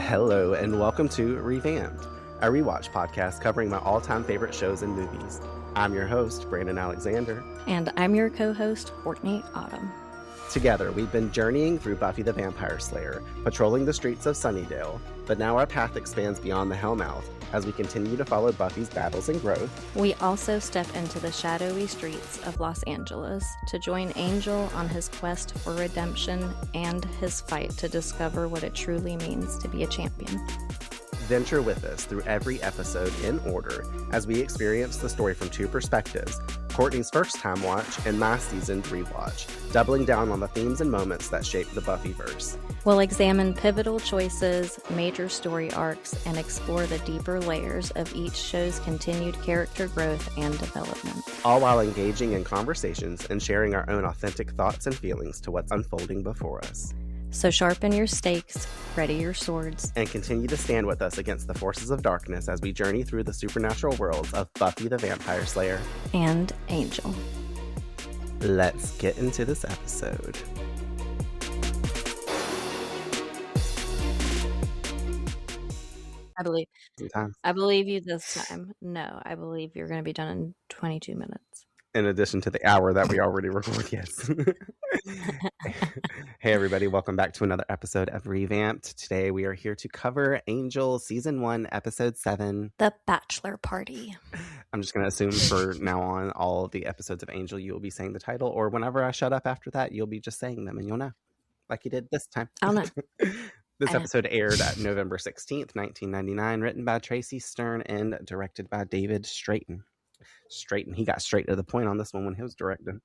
Hello and welcome to Revamped, a rewatch podcast covering my all-time favorite shows and movies. I'm your host, Brandon Alexander. And I'm your co-host, Courtney Autumn. Together, we've been journeying through Buffy the Vampire Slayer, patrolling the streets of Sunnydale, but now our path expands beyond the Hellmouth as we continue to follow Buffy's battles and growth. We also step into the shadowy streets of Los Angeles to join Angel on his quest for redemption and his fight to discover what it truly means to be a champion. Venture with us through every episode in order as we experience the story from two perspectives, Courtney's first time watch and my seasoned rewatch, doubling down on the themes and moments that shape the Buffyverse. We'll examine pivotal choices, major story arcs, and explore the deeper layers of each show's continued character growth and development. All while engaging in conversations and sharing our own authentic thoughts and feelings to what's unfolding before us. So sharpen your stakes, ready your swords, and continue to stand with us against the forces of darkness as we journey through the supernatural worlds of Buffy the Vampire Slayer and Angel. Let's get into this episode. I believe you this time. No, I believe you're going to be done in 22 minutes. In addition to the hour that we already recorded, yes. Hey everybody, welcome back to another episode of Revamped. Today we are here to cover Angel Season 1, Episode 7. The Bachelor Party. I'm just going to assume for now on, all of the episodes of Angel, you will be saying the title, or whenever I shut up after that, you'll be just saying them and you'll know. Like you did this time. I'll know. This episode aired at November 16th, 1999, written by Tracy Stern and directed by David Straighten. He got straight to the point on this one when he was directing.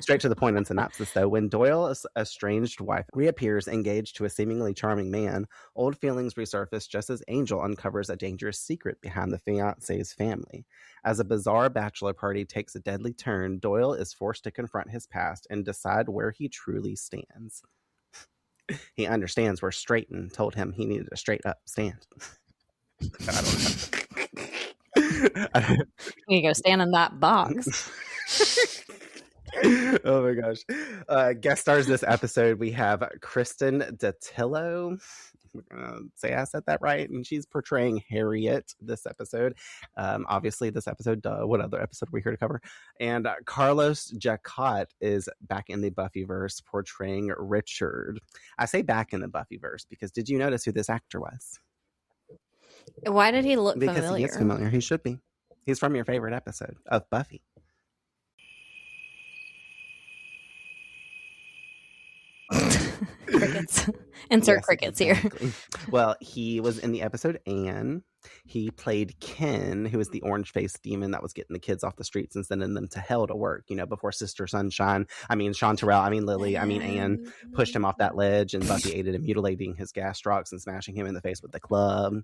Straight to the point in synopsis, though. When Doyle's estranged wife reappears engaged to a seemingly charming man, old feelings resurface just as Angel uncovers a dangerous secret behind the fiancé's family. As a bizarre bachelor party takes a deadly turn, Doyle is forced to confront his past and decide where he truly stands. He understands where Straighten told him he needed a straight up stand. I don't know. You go stand in that box. Oh my gosh. Guest stars this episode, we have Kristen Dattilo. We're gonna say I said that right, and she's portraying Harriet this episode. Obviously this episode, what other episode are we here to cover? And Carlos Jacot is back in the Buffyverse portraying Richard. I say back in the Buffyverse because did you notice who this actor was? Why did he look familiar? Because he is familiar. He should be. He's from your favorite episode of Buffy. Crickets. Insert yes, crickets exactly. Here. Well, he was in the episode Anne. He played Ken, who was the orange-faced demon that was getting the kids off the streets and sending them to hell to work, before Sister Sunshine. Chanterelle, Lily, Anne pushed him off that ledge and Buffy aided in mutilating his gastrocs and smashing him in the face with the club.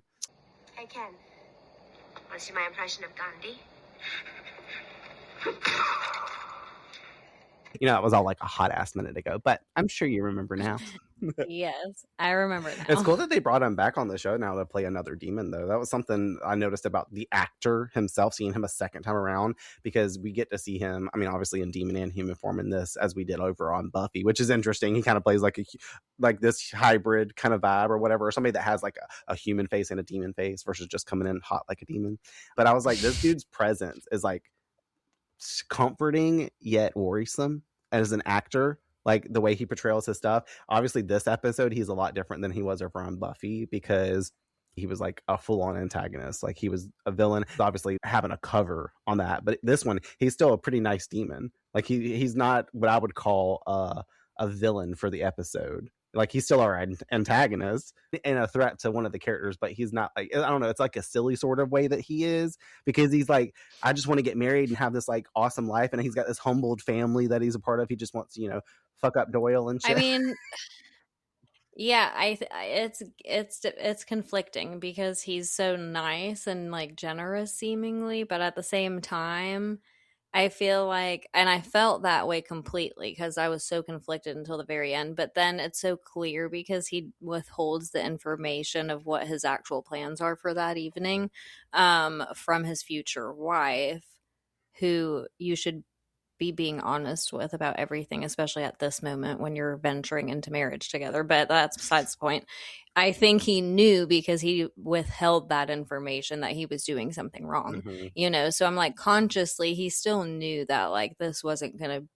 Hey, Ken. Want to see my impression of Gandhi? It was all like a hot ass minute ago, but I'm sure you remember now. Yes, I remember now. It's cool that they brought him back on the show now to play another demon, though. That was something I noticed about the actor himself, seeing him a second time around, because we get to see him, obviously in demon and human form in this, as we did over on Buffy, which is interesting. He kind of plays like this hybrid kind of vibe or whatever, or somebody that has like a human face and a demon face versus just coming in hot like a demon. But I was like, this dude's presence is like comforting yet worrisome as an actor. Like the way he portrays his stuff. Obviously this episode he's a lot different than he was over on Buffy because he was like a full-on antagonist. Like he was a villain, obviously having a cover on that, but this one he's still a pretty nice demon. Like he's not what I would call a villain for the episode. Like he's still our antagonist and a threat to one of the characters, but he's not like, I don't know, it's like a silly sort of way that he is, because he's like, I just want to get married and have this like awesome life, and he's got this humbled family that he's a part of. He just wants to, fuck up Doyle and shit. Yeah, it's conflicting because he's so nice and like generous seemingly, but at the same time I feel like, and I felt that way completely because I was so conflicted until the very end, but then it's so clear because he withholds the information of what his actual plans are for that evening from his future wife, who you should be being honest with about everything, especially at this moment when you're venturing into marriage together. But that's besides the point. I think he knew because he withheld that information that he was doing something wrong, So I'm like, consciously, he still knew that like this wasn't going to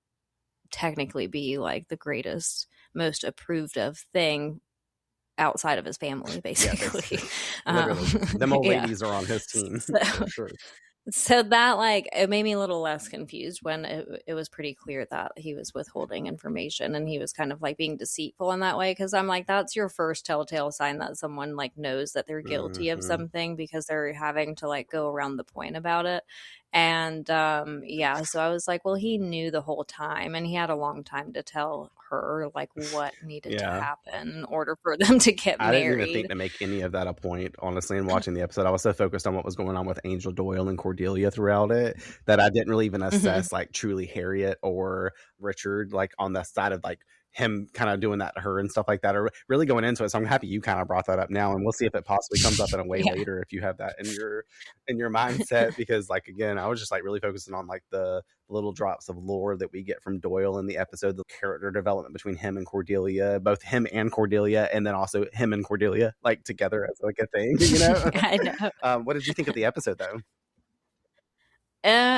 technically be like the greatest, most approved of thing outside of his family, basically. Literally. Them old ladies are on his team. For sure. So that like it made me a little less confused when it was pretty clear that he was withholding information and he was kind of like being deceitful in that way, because I'm like, that's your first telltale sign that someone like knows that they're guilty of something, because they're having to like go around the point about it. And so I was like, well, he knew the whole time, and he had a long time to tell her like what needed to happen in order for them to get married. I didn't even think to make any of that a point, honestly, in watching the episode. I was so focused on what was going on with Angel, Doyle, and Cordelia throughout it that I didn't really even assess like truly Harriet or Richard like on the side of like him kind of doing that to her and stuff like that, or really going into it. So I'm happy you kind of brought that up now, and we'll see if it possibly comes up in a way later if you have that in your mindset, because like again, I was just like really focusing on like the little drops of lore that we get from Doyle in the episode, the character development between him and Cordelia, both him and Cordelia, and then also him and Cordelia like together as like a thing, I know. What did you think of the episode though?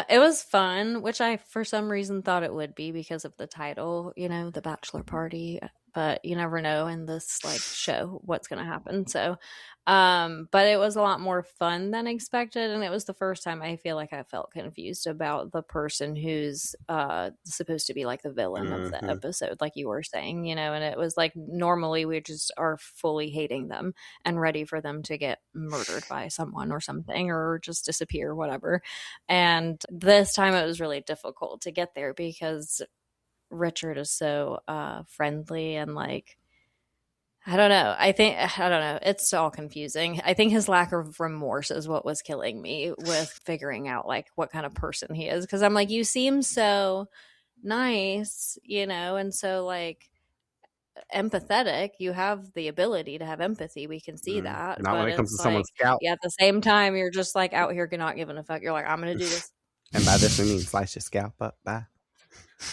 It was fun, which I for some reason thought it would be because of the title, the bachelor party, but you never know in this like show what's going to happen. So but it was a lot more fun than expected, and it was the first time I feel like I felt confused about the person who's supposed to be like the villain of the episode, like you were saying, and it was like normally we just are fully hating them and ready for them to get murdered by someone or something, or just disappear, whatever. And this time it was really difficult to get there because Richard is so friendly and like, I don't know. It's all confusing. I think his lack of remorse is what was killing me with figuring out like what kind of person he is. Cause I'm like, you seem so nice, and so like empathetic. You have the ability to have empathy. We can see that. Not but when it comes to like, someone's scalp. Yeah, at the same time, you're just like out here not giving a fuck. You're like, I'm going to do this. And by this, we mean slice your scalp up. Bye.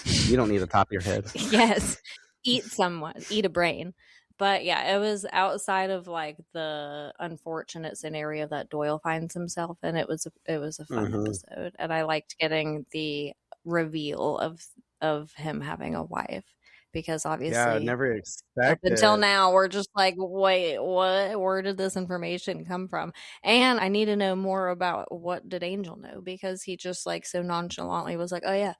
You don't need the top of your head. Yes. Eat someone. Eat a brain. But yeah, it was outside of like the unfortunate scenario that Doyle finds himself in. It was a fun episode, and I liked getting the reveal of him having a wife, because obviously, I never expected. Up until now, we're just like, wait, what? Where did this information come from? And I need to know more about what did Angel know, because he just like so nonchalantly was like, oh yeah.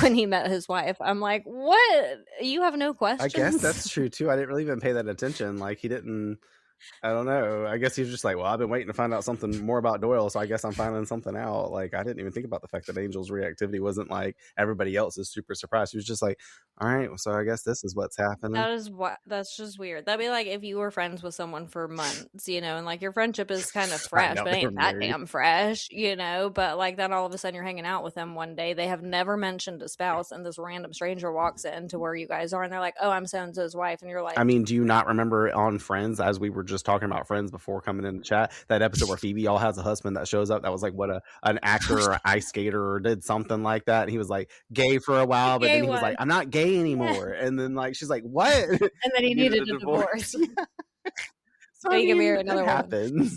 When he met his wife, I'm like, what? You have no questions? I guess that's true too. I didn't really even pay that attention. Like he didn't, I don't know. I guess he was just like, well, I've been waiting to find out something more about Doyle, so I guess I'm finding something out. Like I didn't even think about the fact that Angel's reactivity wasn't like everybody else is super surprised. He was just like, all right, so I guess this is what's happening. That's just weird. That'd be like if you were friends with someone for months, and like your friendship is kind of fresh, but ain't that damn fresh, but like then all of a sudden you're hanging out with them one day. They have never mentioned a spouse, and this random stranger walks in to where you guys are, and they're like, oh, I'm so-and-so's wife, and you're like, I mean, do you not remember on Friends, as we were just talking about Friends before coming in the chat, that episode where Phoebe all has a husband that shows up that was like what an actor or an ice skater or did something like that, and he was like gay for a while, but then he was like, I'm not gay anymore. And then like she's like, what? And then he needed a divorce. So he can marry another happens.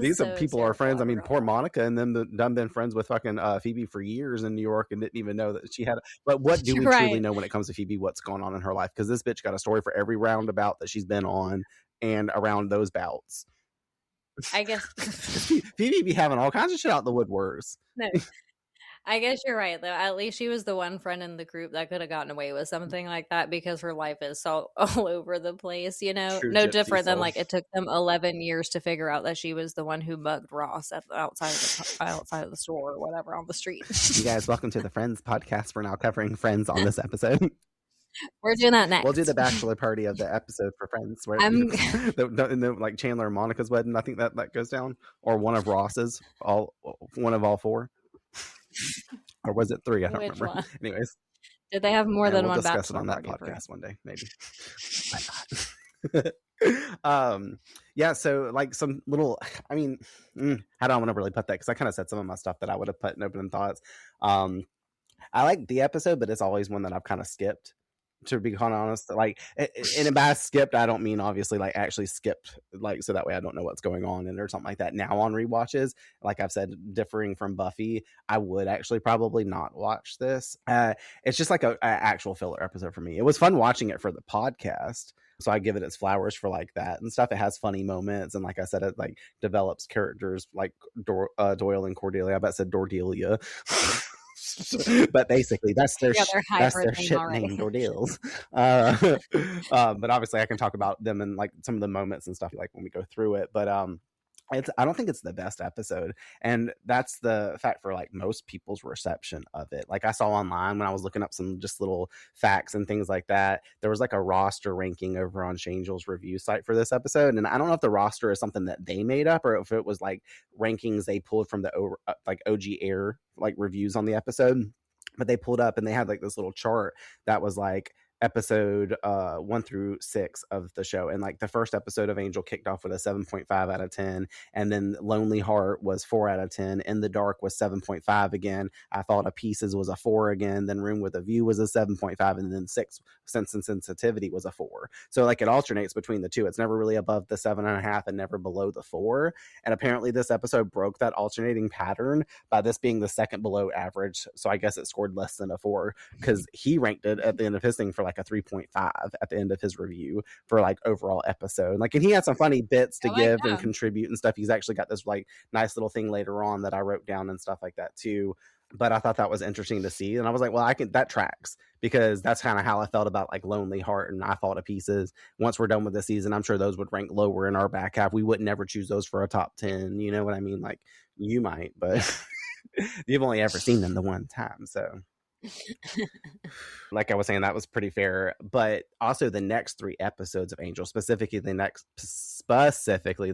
These so people are friends. I mean, poor Monica and them done been friends with fucking Phoebe for years in New York and didn't even know that she had. But what do we truly know when it comes to Phoebe? What's going on in her life? Because this bitch got a story for every roundabout that she's been on and around those bouts. I guess Phoebe be having all kinds of shit out the woodworks. No. I guess you're right, though. At least she was the one friend in the group that could have gotten away with something like that, because her life is so all over the place, No different than like it took them 11 years to figure out that she was the one who mugged Ross outside of the store or whatever on the street. You guys, welcome to the Friends podcast. We're now covering Friends on this episode. We're doing that next. We'll do the bachelor party of the episode for Friends, where like Chandler and Monica's wedding. I think that goes down, or one of Ross's, one of all four. Or was it 3? I don't remember. One? Anyways, did they have more than we'll one? Discuss bachelor it on that podcast one day, maybe. Yeah, so like some little, I mean, how do I want to really put that? Because I kind of said some of my stuff that I would have put in opening thoughts. I like the episode, but it's always one that I've kind of skipped, to be quite honest. Like, and by skipped, I don't mean obviously like actually skipped, like, so that way I don't know what's going on in it or something like that. Now on rewatches, like I've said, differing from Buffy, I would actually probably not watch this. It's just like a actual filler episode for me. It was fun watching it for the podcast, so I give it its flowers for like that and stuff. It has funny moments, and like I said, it like develops characters like Doyle and Cordelia. I bet I said Cordelia. But basically that's their shit name, Dordeals. But obviously I can talk about them and like some of the moments and stuff like when we go through it. But I don't think it's the best episode, and that's the fact for like most people's reception of it. Like I saw online when I was looking up some just little facts and things like that, there was like a roster ranking over on 𝐄𝐩𝐢𝐬𝐸 review site for this episode, and I don't know if the roster is something that they made up or if it was like rankings they pulled from the like OG Air like reviews on the episode. But they pulled up and they had like this little chart that was like episode 1 through 6 of the show, and like the first episode of Angel kicked off with a 7.5 out of 10, and then Lonely Heart was 4 out of 10, In the Dark was 7.5 again, I Thought of Pieces was a 4 again, then Room with a View was a 7.5, and then 6 Sense and Sensitivity was a 4. So like it alternates between the two. It's never really above the 7.5 and never below the 4. And apparently this episode broke that alternating pattern by this being the second below average, so I guess it scored less than a 4, because he ranked it at the end of his thing for like a 3.5 at the end of his review for like overall episode. Like, and he had some funny bits to give and contribute and stuff. He's actually got this like nice little thing later on that I wrote down and stuff like that too. But I thought that was interesting to see, and I was like, well, that tracks, because that's kind of how I felt about like Lonely Heart and I Thought of Pieces. Once we're done with the season, I'm sure those would rank lower in our back half. We would never choose those for a top 10. You know what I mean? Like you might, but you've only ever seen them the one time, so. Like I was saying, that was pretty fair. But also the next 3 episodes of Angel, specifically the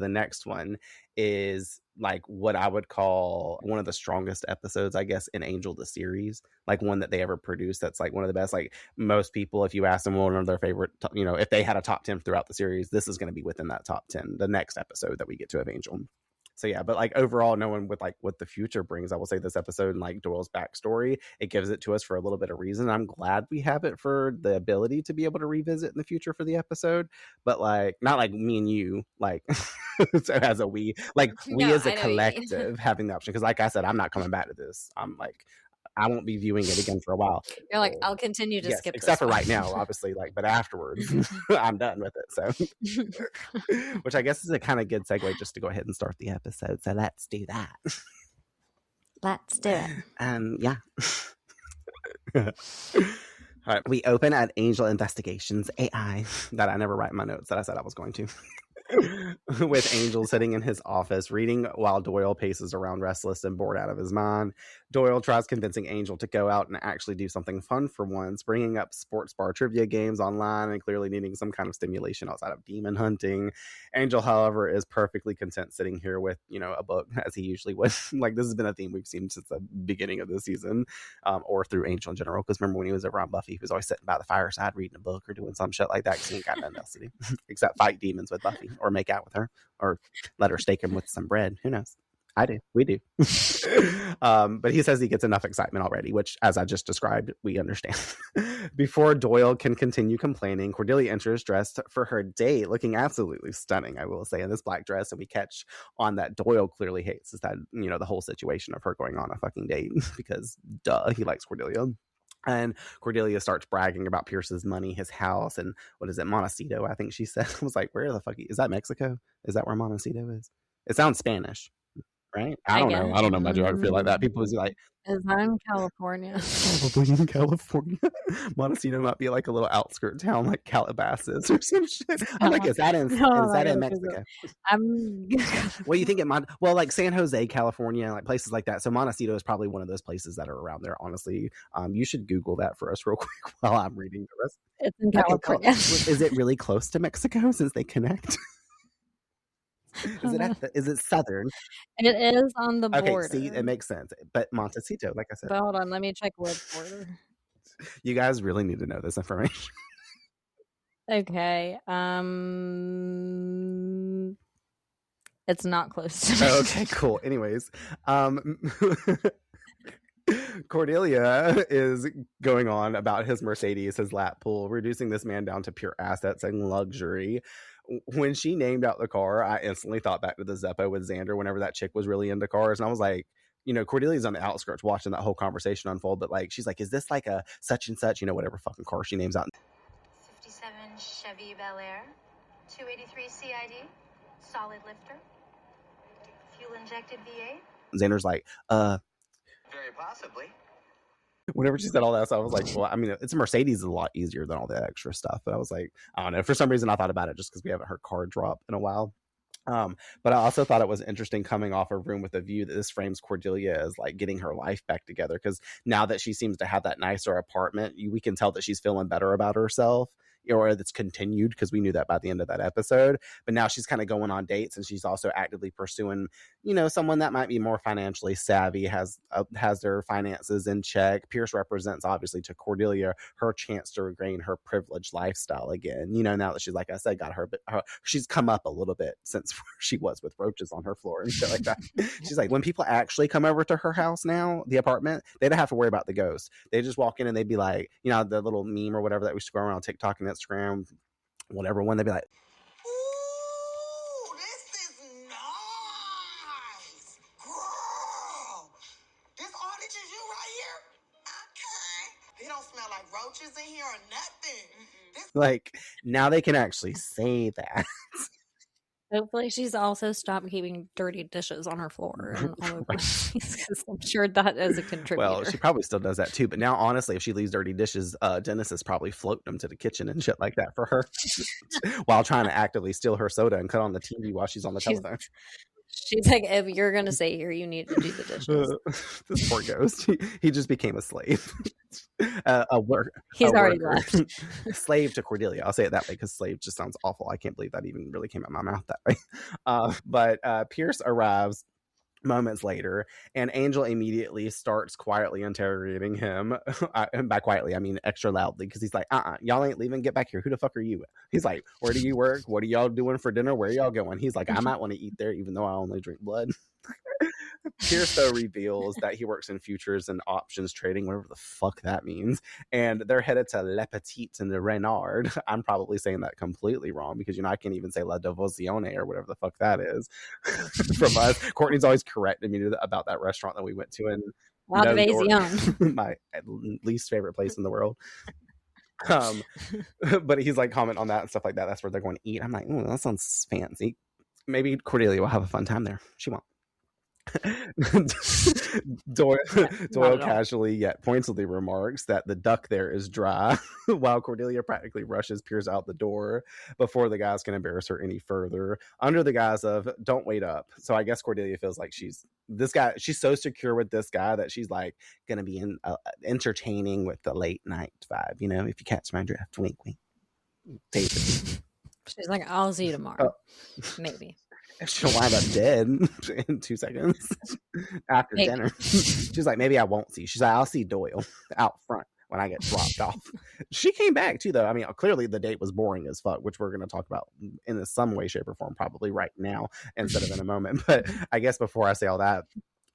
next one, is like what I would call one of the strongest episodes, I guess, in Angel the series. Like one that they ever produced. That's like one of the best. Like most people, if you ask them one of their favorite, you know, if they had a top 10 throughout the series, this is going to be within that top 10. The next episode that we get to of Angel. So yeah, but like overall, knowing with like what the future brings, I will say this episode and like Doyle's backstory, it gives it to us for a little bit of reason. I'm glad we have it for the ability to be able to revisit in the future for the episode, but like not like me and you, like so as a we, like we as a collective having the option. Because like I said, I'm not coming back to this. I'm like, I won't be viewing it again for a while. You're like, I'll continue to skip except for right now, obviously, like, but afterwards I'm done with it. So which I guess is a kind of good segue just to go ahead and start the episode. So let's do that. Let's do it. Yeah. All right, we open at Angel Investigations AI, that I never write in my notes that I said I was going to. With Angel sitting in his office reading while Doyle paces around restless and bored out of his mind. Doyle tries convincing Angel to go out and actually do something fun for once, bringing up sports bar trivia games online and clearly needing some kind of stimulation outside of demon hunting. Angel, however, is perfectly content sitting here with, you know, a book, as he usually would. Like, this has been a theme we've seen since the beginning of the season, or through Angel in general, because remember when he was over on Buffy, he was always sitting by the fireside reading a book or doing some shit like that, because he ain't got nothing else to do except fight demons with Buffy or make out with her or let her steak him with some bread. Who knows? I do. We do. But he says he gets enough excitement already, which, as I just described, we understand. Before Doyle can continue complaining, Cordelia enters dressed for her date, looking absolutely stunning, I will say, in this black dress. And we catch on that Doyle clearly hates is that, you know, the whole situation of her going on a fucking date, because duh, he likes Cordelia. And Cordelia starts bragging about Pierce's money, his house, and what is it, Montecito, I think she said. I was like, where the fuck is that? Mexico? Is that where Montecito is? It sounds Spanish, right? I don't know. I don't know my geography like that. People was like, is that in California? Probably in California. Montecito might be like a little outskirt town like Calabasas or some shit. I'm like, is that in Mexico? Well, you think it might, well, like San Jose, California, like places like that. So Montecito is probably one of those places that are around there, honestly. You should Google that for us real quick while I'm reading the rest. It's in California. Is it really close to Mexico since they connect? Is it southern? It is on the border. Okay, see, it makes sense. But Montecito, like I said. But hold on, let me check what border. You guys really need to know this information. Okay. It's not close to me. Okay, cool. Anyways, Cordelia is going on about his Mercedes, his lap pool, reducing this man down to pure assets and luxury. When she named out the car, I instantly thought back to the Zeppo with Xander whenever that chick was really into cars. And I was like, you know, Cordelia's on the outskirts watching that whole conversation unfold, but like, she's like, is this like a such and such, you know, whatever fucking car she names out. 57 Chevy Bel Air, 283 CID, solid lifter, fuel injected V8. Xander's like, Very possibly. whenever she said all that stuff, I was like, well, I mean, it's a Mercedes is a lot easier than all the extra stuff. But I was like, I don't know. For some reason, I thought about it just because we haven't heard car drop in a while. But I also thought it was interesting coming off a Room with a View that this frames Cordelia as like getting her life back together. Because now that she seems to have that nicer apartment, we can tell that she's feeling better about herself. Or that's continued because we knew that by the end of that episode. But now she's kind of going on dates, and she's also actively pursuing, you know, someone that might be more financially savvy, has their finances in check. Pierce represents, obviously, to Cordelia her chance to regain her privileged lifestyle again. You know, now that she's, like I said, got her she's come up a little bit since she was with roaches on her floor and shit like that. She's like, when people actually come over to her house now, the apartment, they don't have to worry about the ghost. They just walk in and they'd be like, you know, the little meme or whatever that we scroll around on TikTok and Instagram, whatever one, they'd be like, Ooh, this is nice. Girl, this all that is you right here? Okay. It don't smell like roaches in here or nothing. This like, now they can actually say that. Hopefully she's also stopped keeping dirty dishes on her floor and all over because I'm sure that is a contributor. Well, she probably still does that too. But now, honestly, if she leaves dirty dishes, Dennis is probably floating them to the kitchen and shit like that for her while trying to actively steal her soda and cut on the TV while she's on the telephone. She's like, if you're going to stay here, you need to do the dishes. This poor ghost. He just became a slave. He's already left. Slave to Cordelia. I'll say it that way because slave just sounds awful. I can't believe that even really came out of my mouth that way. But Pierce arrives moments later, and Angel immediately starts quietly interrogating him. And by quietly, I mean extra loudly, because he's like, y'all ain't leaving, get back here. Who the fuck are you? He's like, where do you work? What are y'all doing for dinner? Where are y'all going? He's like, I might want to eat there, even though I only drink blood. Pierce, though, reveals that he works in futures and options trading, whatever the fuck that means. And they're headed to Le Petit and the Renard. I'm probably saying that completely wrong because, you know, I can't even say La Devozione or whatever the fuck that is from us. Courtney's always corrected me about that restaurant that we went to in La Devozione, my least favorite place in the world. But he's like, comment on that and stuff like that. That's where they're going to eat. I'm like, that sounds fancy. Maybe Cordelia will have a fun time there. She won't. Doyle casually yet pointedly remarks that the duck there is dry, while Cordelia practically rushes Pierce out the door before the guys can embarrass her any further, under the guise of "don't wait up." So I guess Cordelia feels like she's so secure with this guy that she's like gonna be entertaining with the late night vibe, you know, if you catch my drift. Wink, wink. David. She's like, I'll see you tomorrow. Maybe. She'll wind up dead in 2 seconds after dinner. She's like, maybe I won't see. She's like, I'll see Doyle out front when I get dropped off. She came back too, though. I mean, clearly the date was boring as fuck, which we're going to talk about in some way, shape, or form, probably right now instead of in a moment. But I guess before I say all that,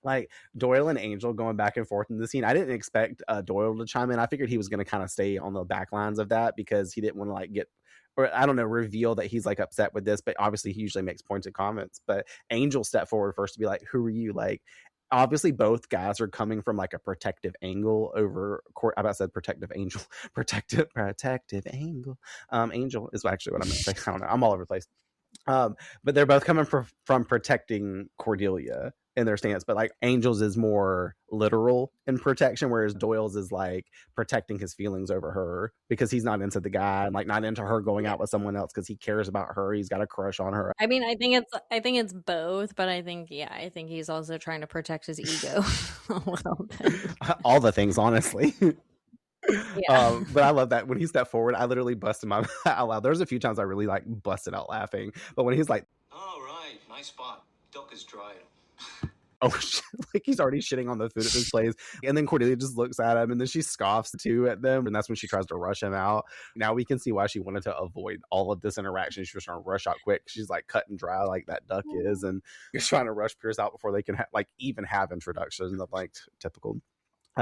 like Doyle and Angel going back and forth in the scene, I didn't expect Doyle to chime in. I figured he was going to kind of stay on the back lines of that because he didn't want to like get, or I don't know, reveal that he's like upset with this, but obviously he usually makes pointed comments. But Angel stepped forward first to be like, who are you? Like, obviously both guys are coming from like a protective angle over I about said protective angel. Protective angle. Angel is actually what I'm gonna say. I don't know. I'm all over the place. But they're both coming from protecting Cordelia in their stance, but like Angel's is more literal in protection, whereas Doyle's is like protecting his feelings over her because he's not into the guy and like not into her going out with someone else because he cares about her. He's got a crush on her. I mean, I think it's both, but I think he's also trying to protect his ego a little bit. All the things, honestly. Yeah. But I love that when he stepped forward, I literally busted my out loud. There's a few times I really like busted out laughing, but when he's like, all right, nice spot, duck is dry. Oh, like he's already shitting on the food at this place. And then Cordelia just looks at him and then she scoffs too at them. And that's when she tries to rush him out. Now we can see why she wanted to avoid all of this interaction. She was trying to rush out quick. She's like cut and dry like that duck is. And she's trying to rush Pierce out before they can even have introductions of like typical.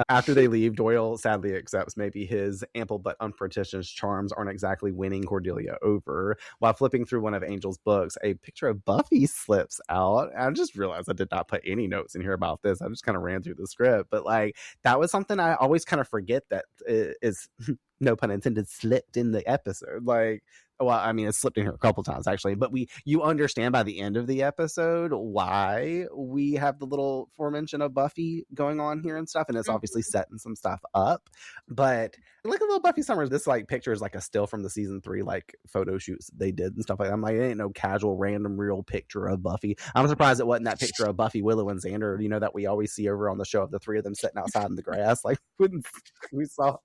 After they leave, Doyle sadly accepts maybe his ample but unpretentious charms aren't exactly winning Cordelia over. While flipping through one of Angel's books, a picture of Buffy slips out. I just realized I did not put any notes in here about this. I just kind of ran through the script. But like that was something I always kind of forget that is, no pun intended, slipped in the episode. Like, well, I mean, it slipped in here a couple times actually, but you understand by the end of the episode why we have the little foremention of Buffy going on here and stuff, and it's obviously setting some stuff up. But look at little Buffy Summers. This like picture is like a still from the season 3 like photo shoots they did and stuff like that. I'm like, it ain't no casual random real picture of Buffy. I'm surprised it wasn't that picture of Buffy, Willow, and Xander, you know, that we always see over on the show of the 3 of them sitting outside in the grass. Like when we saw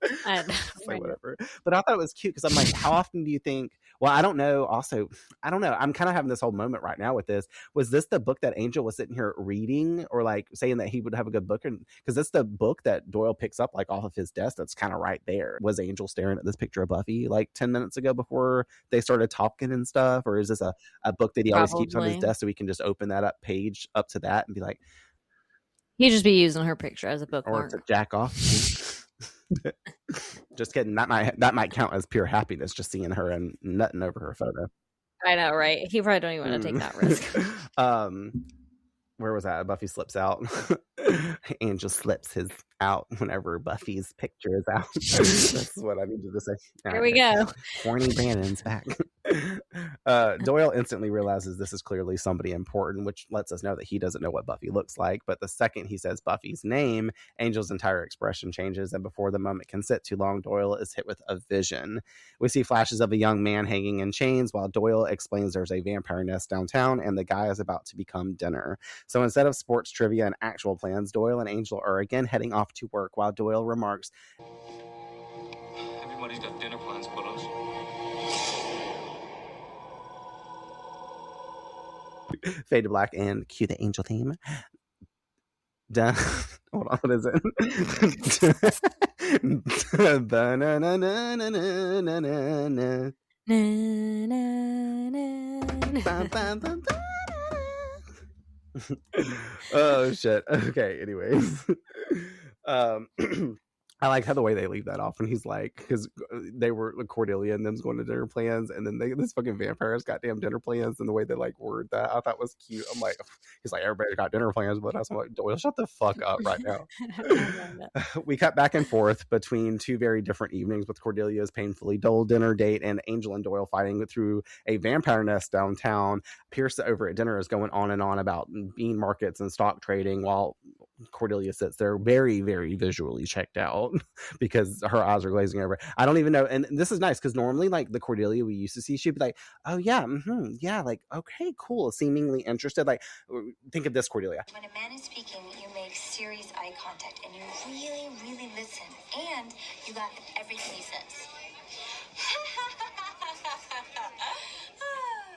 like whatever. But I thought it was cute because I'm like, how often do you think, well, I don't know. Also, I don't know. I'm kind of having this whole moment right now with this. Was this the book that Angel was sitting here reading or like saying that he would have a good book? Because that's the book that Doyle picks up like off of his desk. That's kind of right there. Was Angel staring at this picture of Buffy like 10 minutes ago before they started talking and stuff? Or is this a book that he always keeps on his desk so we can just open that up page up to that and be like, he'd just be using her picture as a bookmark. Or to jack off. Just kidding. That might count as pure happiness, just seeing her and nutting over her photo. I know, right? He probably don't even want to take that risk. Where was that? Buffy slips out. Angel slips his out whenever Buffy's picture is out. That's what I needed to say. Here we go. Horny Brandon's back. Doyle instantly realizes this is clearly somebody important, which lets us know that he doesn't know what Buffy looks like. But the second he says Buffy's name, Angel's entire expression changes, and before the moment can sit too long, Doyle is hit with a vision. We see flashes of a young man hanging in chains while Doyle explains there's a vampire nest downtown and the guy is about to become dinner. So instead of sports trivia and actual plans, Doyle and Angel are again heading off to work while Doyle remarks, everybody's got dinner plans but us. Fade to black and cue the Angel theme. Done. Hold on, what is it? Oh shit. Okay, anyways. I like how the way they leave that off, and he's like, because they were like, Cordelia and them's going to dinner plans, and then this fucking vampire's goddamn dinner plans, and the way they like word that I thought was cute. I'm like, he's like, everybody's got dinner plans, but I was like, Doyle, shut the fuck up right now. We cut back and forth between 2 very different evenings, with Cordelia's painfully dull dinner date and Angel and Doyle fighting through a vampire nest downtown. Pierce over at dinner is going on and on about bean markets and stock trading, while Cordelia sits there very, very visually checked out because her eyes are glazing over. I don't even know. And this is nice because normally like the Cordelia we used to see, she'd be like, oh yeah, yeah, like, okay, cool, seemingly interested. Like, think of this Cordelia. When a man is speaking, you make serious eye contact and you really, really listen. And you laugh at everything he says.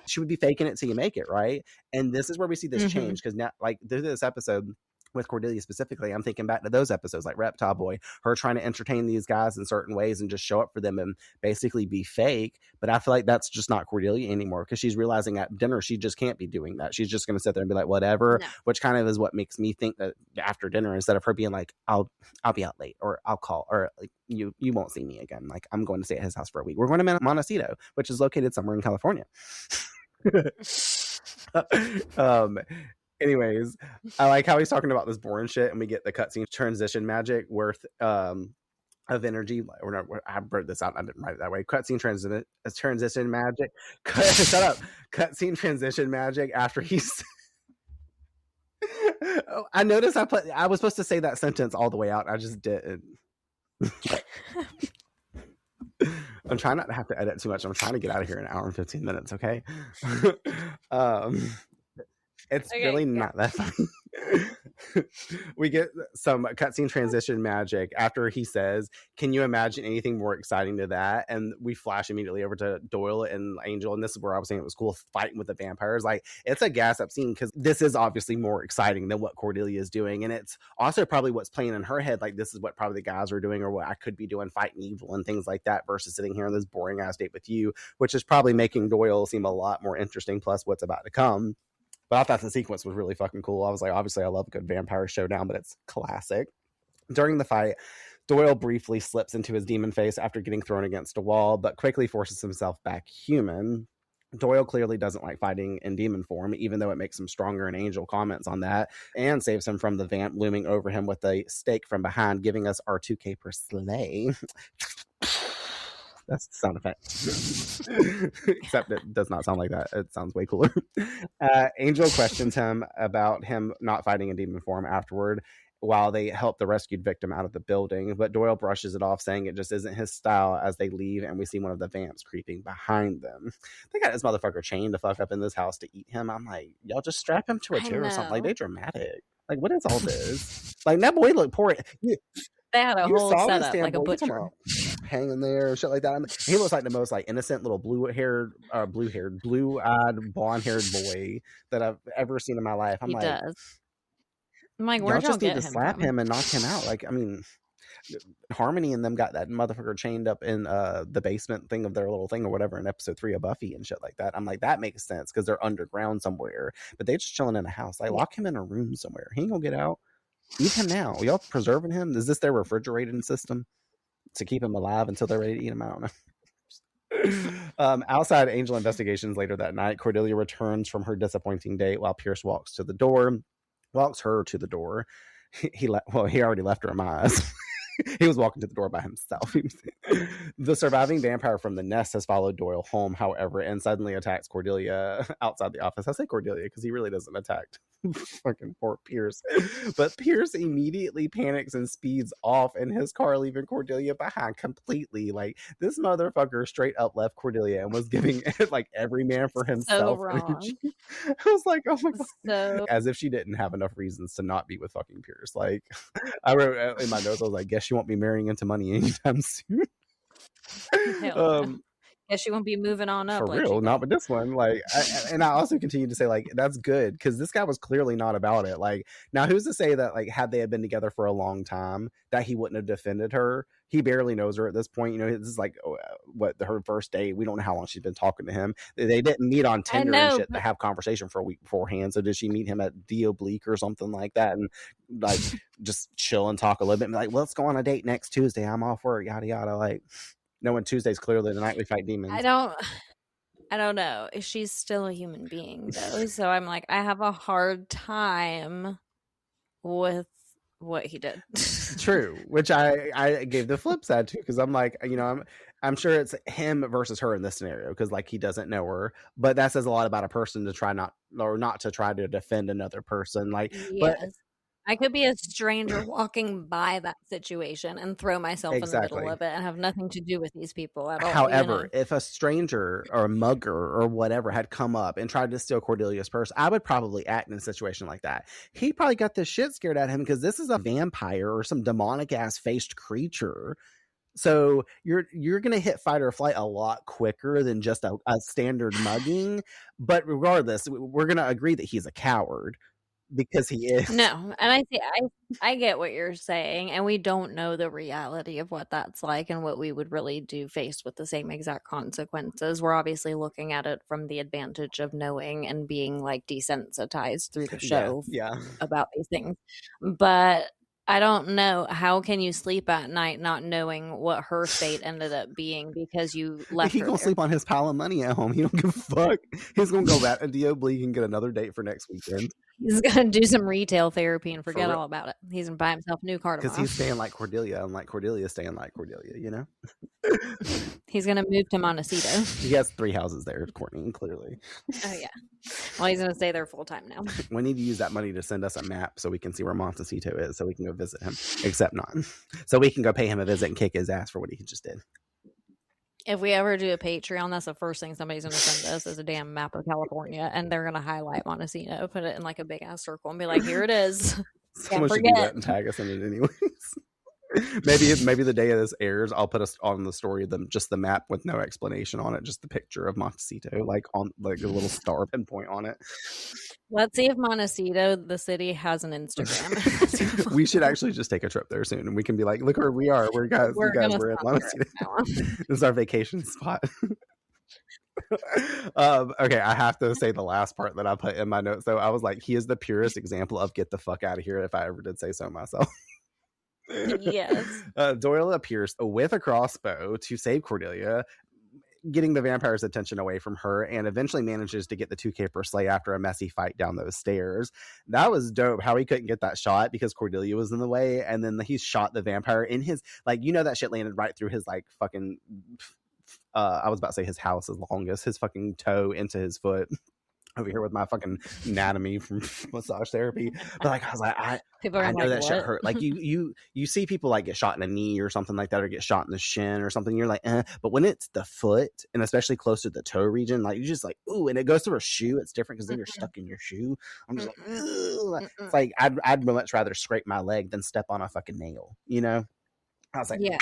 She would be faking it till you make it, right? And this is where we see this change, because now, like, through this episode with Cordelia specifically, I'm thinking back to those episodes like Reptile Boy, her trying to entertain these guys in certain ways and just show up for them and basically be fake. But I feel like that's just not Cordelia anymore, because she's realizing at dinner she just can't be doing that. She's just going to sit there and be like, whatever, which kind of is what makes me think that after dinner, instead of her being like, I'll be out late, or I'll call, or like, you won't see me again. Like, I'm going to stay at his house for a week. We're going to Montecito, which is located somewhere in California. Anyways, I like how he's talking about this boring shit, and we get the cutscene transition magic worth of energy. Or not, I wrote this out. I didn't write it that way. Cutscene transition magic. Shut up. Cutscene transition magic after he's. Oh, I noticed I was supposed to say that sentence all the way out. I just didn't. I'm trying not to have to edit too much. I'm trying to get out of here in an hour and 15 minutes. Okay. It's okay, really not that funny. we get some cutscene transition magic after he says, "Can you imagine anything more exciting to that?" And we flash immediately over to Doyle and Angel, and this is where I was saying it was cool fighting with the vampires. Like, it's a gas up scene because this is obviously more exciting than what Cordelia is doing, and it's also probably what's playing in her head. Like, this is what probably the guys are doing, or what I could be doing, fighting evil and things like that, versus sitting here on this boring ass date with you, which is probably making Doyle seem a lot more interesting. Plus, what's about to come. But I thought the sequence was really fucking cool. I was like, obviously, I love a good vampire showdown, but it's classic. During the fight, Doyle briefly slips into his demon face after getting thrown against a wall, but quickly forces himself back human. Doyle clearly doesn't like fighting in demon form, even though it makes him stronger, and Angel comments on that and saves him from the vamp looming over him with a stake from behind, giving us our 2K per slay. That's the sound effect. Except it does not sound like that. It sounds way cooler. Angel questions him about him not fighting in demon form afterward while they help the rescued victim out of the building. But Doyle brushes it off, saying it just isn't his style as they leave, and we see one of the vamps creeping behind them. They got this motherfucker chained the fuck up in this house to eat him. I'm like, y'all just strap him to a chair or something. Like, they dramatic. Like, what is all this? Like, that boy looked poor. They had a whole setup, like a butcher. Hanging there, shit like that. I mean, he looks like the most like innocent little blue-eyed, blonde-haired boy that I've ever seen in my life. He does. I'm like, where'd y'all get him? Slap him and knock him out. Like, I mean, Harmony and them got that motherfucker chained up in the basement thing of their little thing or whatever in episode 3 of Buffy and shit like that. I'm like, that makes sense because they're underground somewhere, but they just chilling in a house. Like, lock him in a room somewhere. He ain't gonna get out. Eat him now. Y'all preserving him? Is this their refrigerating system to keep him alive until they're ready to eat him? I don't know. Outside Angel investigations later that night, Cordelia returns from her disappointing date while Pierce walks her to the door. He already left her in my eyes. He was walking to the door by himself. The surviving vampire from the nest has followed Doyle home, however, and suddenly attacks Cordelia outside the office. I say Cordelia because he really doesn't attack fucking poor Pierce. But Pierce immediately panics and speeds off in his car, leaving Cordelia behind completely. Like, this motherfucker straight up left Cordelia and was giving like every man for himself. So wrong. I was like, oh my God. So... as if she didn't have enough reasons to not be with fucking Pierce. Like, I wrote in my notes, I was like, guess she won't be marrying into money anytime soon. Guess she won't be moving on up. For real, not with this one. Like, I also continue to say, like, that's good because this guy was clearly not about it. Like, now who's to say that, like, had they had been together for a long time, that he wouldn't have defended her? He barely knows her at this point. You know, this is like her first date. We don't know how long she's been talking to him. They didn't meet on Tinder and shit to have conversation for a week beforehand. So did she meet him at 𝐷 or something like that and like just chill and talk a little bit and be like, well, let's go on a date next Tuesday. I'm off work, yada yada. Like, knowing Tuesday's clearly the night we fight demons. I don't know. She's still a human being though. So I'm like, I have a hard time with what he did. True, which I gave the flip side to, because I'm like, you know, I'm sure it's him versus her in this scenario because like he doesn't know her, but that says a lot about a person to try not to try to defend another person. Like, yes. But I could be a stranger walking by that situation and throw myself in the middle of it and have nothing to do with these people at all. However, if a stranger or a mugger or whatever had come up and tried to steal Cordelia's purse, I would probably act in a situation like that. He probably got the shit scared at him because this is a vampire or some demonic ass faced creature. So you're gonna hit fight or flight a lot quicker than just a standard mugging. But regardless, we're gonna agree that he's a coward. Because he is. No, and I get what you're saying, and we don't know the reality of what that's like and what we would really do faced with the same exact consequences. We're obviously looking at it from the advantage of knowing and being like desensitized through the show about these things. But I don't know, how can you sleep at night not knowing what her fate ended up being because you left her He gonna sleep on his pile of money at home. He don't give a fuck. He's gonna go back to 𝐷 and get another date for next weekend. He's gonna do some retail therapy and forget all about it. He's gonna buy himself a new car tomorrow. Because he's staying like Cordelia, and like Cordelia staying like Cordelia, you know? He's gonna move to Montecito. He has 3 houses there, Courtney, clearly. Oh yeah. Well, he's gonna stay there full time now. We need to use that money to send us a map so we can see where Montecito is, so we can go visit him. Except not. So we can go pay him a visit and kick his ass for what he just did. If we ever do a Patreon, that's the first thing somebody's going to send us is a damn map of California, and they're going to highlight Montecito, put it in like a big ass circle, and be like, "Here it is." Someone should do that and tag us in it anyways. maybe the day of this airs, I'll put us on the story just the map with no explanation on it, just the picture of Montecito, like on like a little star pinpoint on it. Let's see if Montecito, the city, has an Instagram. We should actually just take a trip there soon, and we can be like, look where we are. We're in Montecito. This is our vacation spot. Okay, I have to say the last part that I put in my notes, though. I was like, he is the purest example of get the fuck out of here, if I ever did say so myself. Yes. Doyle appears with a crossbow to save Cordelia, getting the vampire's attention away from her, and eventually manages to get the 2K per slay after a messy fight down those stairs. That was dope how he couldn't get that shot because Cordelia was in the way, and then he shot the vampire in his, like, you know, that shit landed right through his, like, fucking I was about to say his house is longest, his fucking toe into his foot. Over here with my fucking anatomy from massage therapy, but like I was like, I know that shit hurt. Like you see people like get shot in a knee or something like that, or get shot in the shin or something. You're like, but when it's the foot and especially close to the toe region, like you just like, ooh, and it goes through a shoe. It's different because then you're stuck in your shoe. I'm just like, ooh. It's like I'd much rather scrape my leg than step on a fucking nail, you know. I was like, yeah.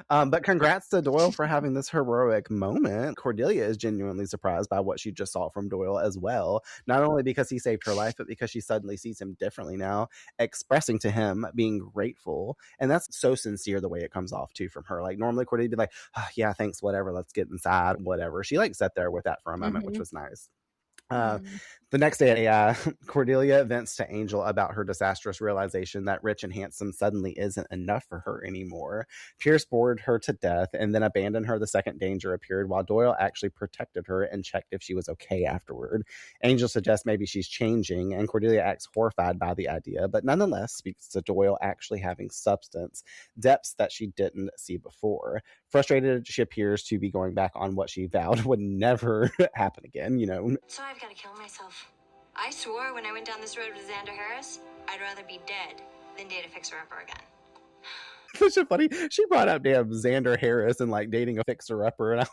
But congrats to Doyle for having this heroic moment. Cordelia is genuinely surprised by what she just saw from Doyle as well. Not only because he saved her life, but because she suddenly sees him differently now, expressing to him being grateful. And that's so sincere the way it comes off too from her. Like normally Cordelia would be like, oh, yeah, thanks, whatever, let's get inside, whatever. She like sat there with that for a moment, which was nice. The next day, Cordelia vents to Angel about her disastrous realization that rich and handsome suddenly isn't enough for her anymore. Pierce bored her to death and then abandoned her the second danger appeared, while Doyle actually protected her and checked if she was okay afterward. Angel suggests maybe she's changing, and Cordelia acts horrified by the idea, but nonetheless speaks to Doyle actually having substance, depths that she didn't see before. Frustrated, she appears to be going back on what she vowed would never happen again, you know. So I've got to kill myself. I swore when I went down this road with Xander Harris, I'd rather be dead than date a fixer-upper again. Such a funny, she brought up damn Xander Harris and like dating a fixer-upper, and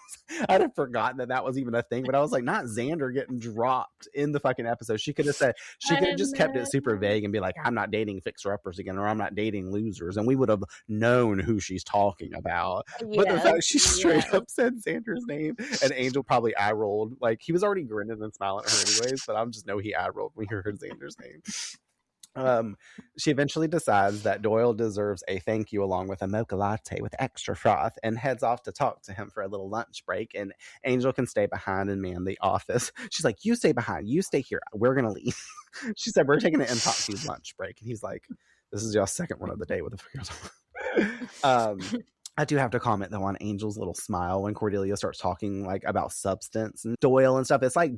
I'd have forgotten that was even a thing, but I was like, not Xander getting dropped in the fucking episode. She could have said, she could have just kept it super vague and be like, I'm not dating fixer-uppers again, or I'm not dating losers, and we would have known who she's talking about. Yes, but the fact she straight up said Xander's name, and Angel probably eye rolled, like he was already grinning and smiling at her anyways, but I just know he eye rolled when he heard Xander's name. She eventually decides that Doyle deserves a thank you along with a mocha latte with extra froth and heads off to talk to him for a little lunch break, and Angel can stay behind and man the office. She's like, you stay behind, you stay here, we're gonna leave. She said, we're taking an impromptu lunch break, and he's like, this is your second one of the day, what the fuck is I do have to comment though on Angel's little smile when Cordelia starts talking like about substance and Doyle and stuff. It's like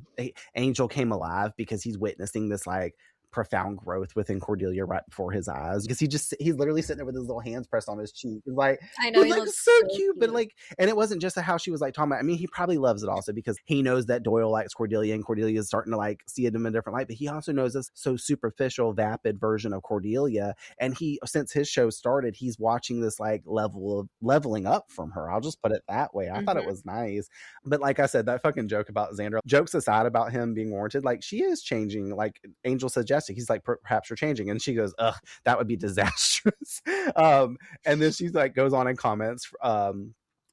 Angel came alive because he's witnessing this like profound growth within Cordelia right before his eyes, because he's literally sitting there with his little hands pressed on his cheek. It's like, I know, he looks so cute, but like, and it wasn't just how she was like talking about, I mean, he probably loves it also because he knows that Doyle likes Cordelia and Cordelia is starting to like see it in a different light, but he also knows this so superficial, vapid version of Cordelia, and he, since his show started, he's watching this like leveling up from her. I'll just put it that way. I thought it was nice. But like I said, that fucking joke about Xander, jokes aside about him being warranted, like she is changing, like Angel suggested. He's like, perhaps you're changing, and she goes, ugh, that would be disastrous. And then she's like goes on and comments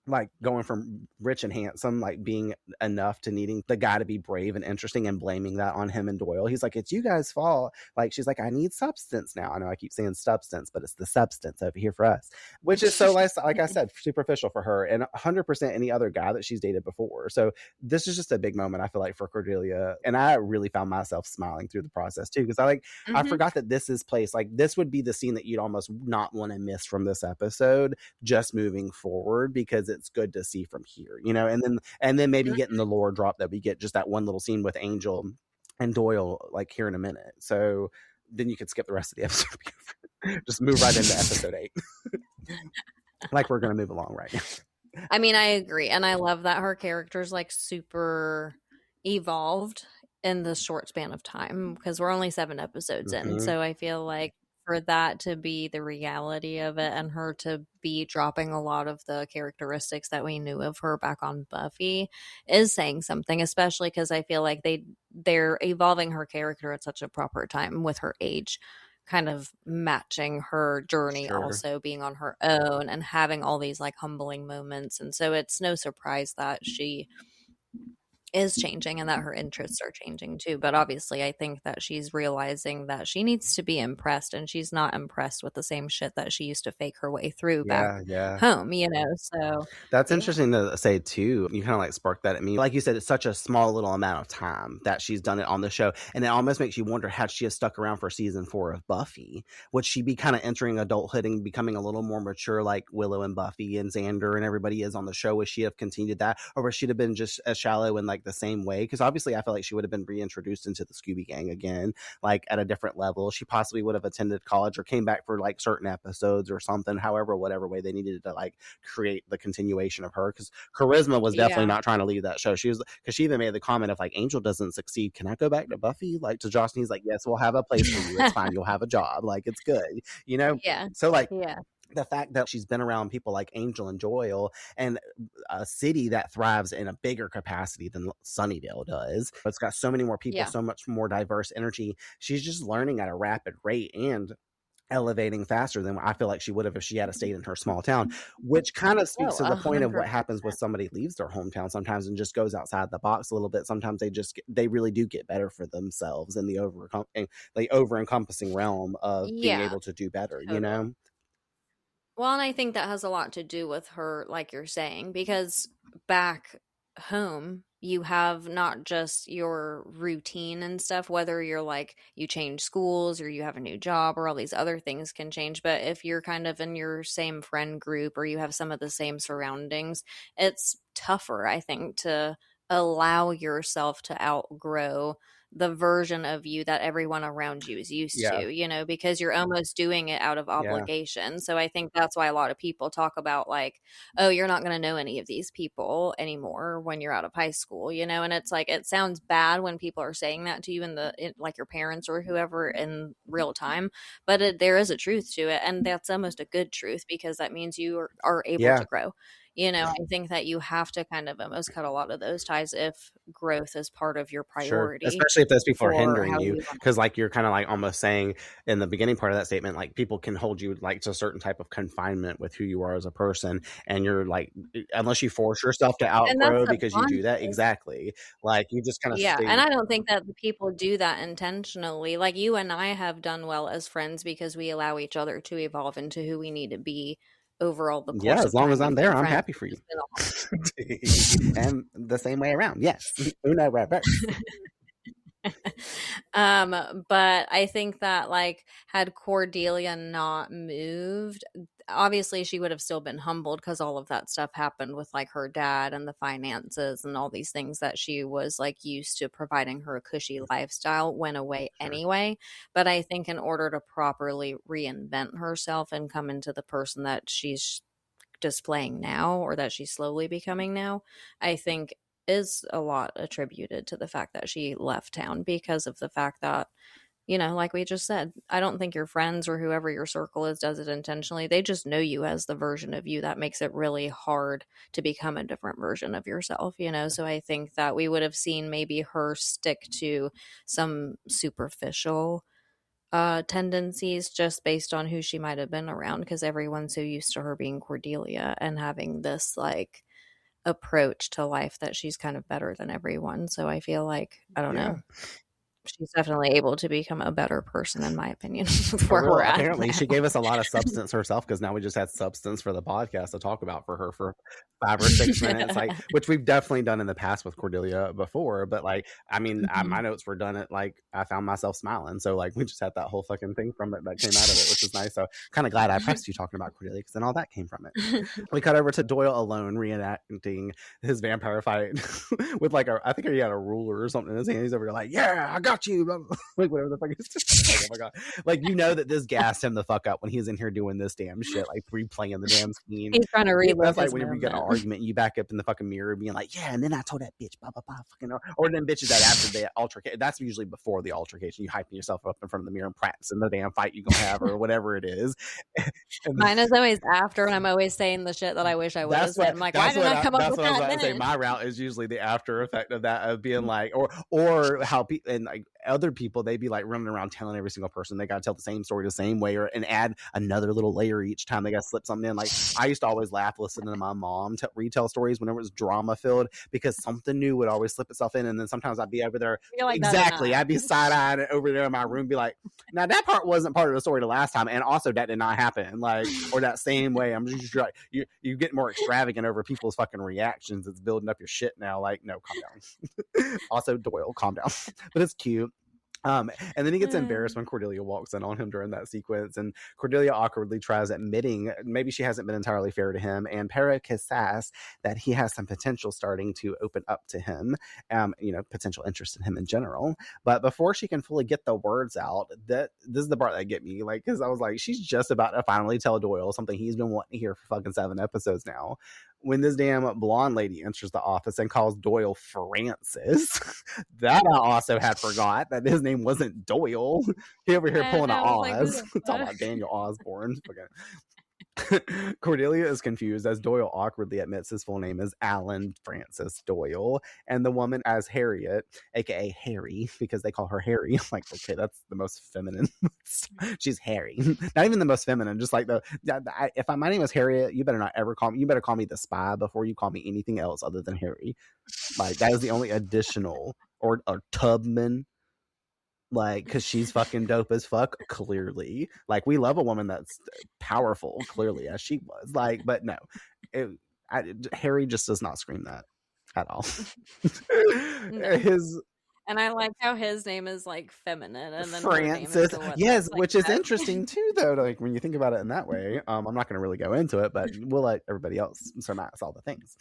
like going from rich and handsome, like being enough, to needing the guy to be brave and interesting, and blaming that on him and Doyle. He's like, it's you guys' fault. Like, she's like, I need substance now. I know I keep saying substance, but it's the substance over here for us, which is so like I said, superficial for her, and 100% any other guy that she's dated before. So this is just a big moment, I feel like, for Cordelia, and I really found myself smiling through the process too, because I forgot that this is place, like this would be the scene that you'd almost not want to miss from this episode, just moving forward, because it's good to see from here, you know, and then maybe getting the lore drop that we get just that one little scene with Angel and Doyle like here in a minute. So then you could skip the rest of the episode. Just move right into episode 8. Like we're gonna move along right now. I mean, I agree, and I love that her character's like super evolved in this short span of time, because we're only 7 episodes in, so I feel like for that to be the reality of it, and her to be dropping a lot of the characteristics that we knew of her back on Buffy, is saying something, especially because I feel like they're evolving her character at such a proper time with her age. kind of matching her journey, Sure. also being on her own and having all these like humbling moments. And so it's no surprise that she is changing and that her interests are changing too. But obviously I think that she's realizing that she needs to be impressed, and she's not impressed with the same shit that she used to fake her way through back home, you know. So that's interesting to say too. You kind of like sparked that at me. Like you said, it's such a small little amount of time that she's done it on the show, and it almost makes you wonder, had she have stuck around for season 4 of Buffy, would she be kind of entering adulthood and becoming a little more mature like Willow and Buffy and Xander and everybody is on the show? Would she have continued that, or would she have been just as shallow in like the same way? Because obviously I feel like she would have been reintroduced into the Scooby Gang again, like at a different level. She possibly would have attended college or came back for like certain episodes or something, however, whatever way they needed to like create the continuation of her, because Charisma was definitely not trying to leave that show. She was, because she even made the comment of like, Angel doesn't succeed, can I go back to Buffy? Like to Josh, and he's like, yes, we'll have a place for you, it's fine, you'll have a job, like it's good, you know. So like the fact that she's been around people like Angel and Doyle and a city that thrives in a bigger capacity than Sunnydale does. It's got so many more people, so much more diverse energy. She's just learning at a rapid rate and elevating faster than I feel like she would have if she had stayed in her small town, which kind of speaks to the point of what happens when somebody leaves their hometown sometimes and just goes outside the box a little bit. Sometimes they really do get better for themselves in the over encompassing realm of being able to do better, you know? Well, and I think that has a lot to do with her, like you're saying, because back home, you have not just your routine and stuff, whether you're like, you change schools or you have a new job or all these other things can change. But if you're kind of in your same friend group or you have some of the same surroundings, it's tougher, I think, to allow yourself to outgrow the version of you that everyone around you is used to, you know, because you're almost doing it out of obligation. So I think that's why a lot of people talk about like, oh, you're not going to know any of these people anymore when you're out of high school, you know. And it's like, it sounds bad when people are saying that to you like your parents or whoever in real time, but there is a truth to it, and that's almost a good truth, because that means you are able to grow. You know, I think that you have to kind of almost cut a lot of those ties if growth is part of your priority. Especially if those people are hindering you. Because like you're kind of like almost saying in the beginning part of that statement, like people can hold you like to a certain type of confinement with who you are as a person. And you're like, unless you force yourself to outgrow because you do that. Exactly. Like you just kind of and I don't think that the people do that intentionally. Like you and I have done well as friends because we allow each other to evolve into who we need to be overall the course as long as I'm there, I'm happy for you. And the same way around. Yes. Uno reverse. But I think that like had Cordelia not moved, obviously she would have still been humbled because all of that stuff happened with like her dad and the finances and all these things that she was like used to providing her a cushy lifestyle went away anyway. But I think in order to properly reinvent herself and come into the person that she's displaying now, or that she's slowly becoming now, I think is a lot attributed to the fact that she left town, because of the fact that, you know, like we just said, I don't think your friends or whoever your circle is does it intentionally. They just know you as the version of you that makes it really hard to become a different version of yourself, you know? So I think that we would have seen maybe her stick to some superficial tendencies just based on who she might have been around, because everyone's so used to her being Cordelia and having this like approach to life that she's kind of better than everyone. So I feel like, I don't know, she's definitely able to become a better person, in my opinion. Where we're at apparently now. She gave us a lot of substance herself, because now we just had substance for the podcast to talk about for her for 5 or 6 minutes, like, which we've definitely done in the past with Cordelia before. But like, I mean, my notes were done at like, I found myself smiling, so like we just had that whole fucking thing from it that came out of it, which is nice. So kind of glad I pressed you talking about Cordelia, because then all that came from it. We cut over to Doyle alone reenacting his vampire fight with like I think he had a ruler or something in his hand. He's over there like, yeah, I got you, like whatever the fuck he's just like, oh my god, like, you know that this gassed him the fuck up when he's in here doing this damn shit, like replaying the damn scheme. He's trying to relive. That's like whenever you get an argument, you back up in the fucking mirror being like, yeah, and then I told that bitch blah blah blah, fucking, or then bitches that after the altercation. That's usually before the altercation. You hyping yourself up in front of the mirror and practicing the damn fight you gonna have or whatever it is. Mine is always after, and I'm always saying the shit that I wish I would have said. I'm like, why didn't I come up with that then? Say my route is usually the after effect of that, of being like, or how people, and like other people, they'd be like running around telling every single person they got to tell the same story the same way, and add another little layer each time they got to slip something in. Like, I used to always laugh listening to my mom retell stories whenever it was drama filled, because something new would always slip itself in. And then sometimes I'd be over there, Like, exactly, I'd be side-eyed over there in my room, be like, now that part wasn't part of the story the last time, and also that did not happen, like, or that same way. I'm just like, you get more extravagant over people's fucking reactions. It's building up your shit now. Like, no, calm down. Also, Doyle, calm down. But it's cute. And then he gets embarrassed when Cordelia walks in on him during that sequence, and Cordelia awkwardly tries admitting maybe she hasn't been entirely fair to him, and Para kisses that he has some potential starting to open up to him, potential interest in him in general. But before she can fully get the words out, this is the part that get me, like, because I was like, she's just about to finally tell Doyle something he's been wanting to hear for fucking 7 episodes now, when this damn blonde lady enters the office and calls Doyle Francis. That I also had forgot that his name wasn't Doyle. He over here pulling an Oz. Talking about Daniel Osborne. Cordelia is confused as Doyle awkwardly admits his full name is Alan Francis Doyle, and the woman as Harriet, aka Harry, because they call her Harry. I'm like, okay, that's the most feminine. She's Harry, not even the most feminine. Just like if my name is Harriet, you better not ever call me. You better call me the Spy before you call me anything else other than Harry. Like, that is the only additional, or Tubman. Like, because she's fucking dope as fuck, clearly. Like, we love a woman that's powerful, clearly, as she was. Like, but no, Harry just does not scream that at all. No. And I like how his name is like feminine, and then Francis, yes, which is interesting too, though. Like, when you think about it in that way, I'm not going to really go into it, but we'll let everybody else surmise all the things.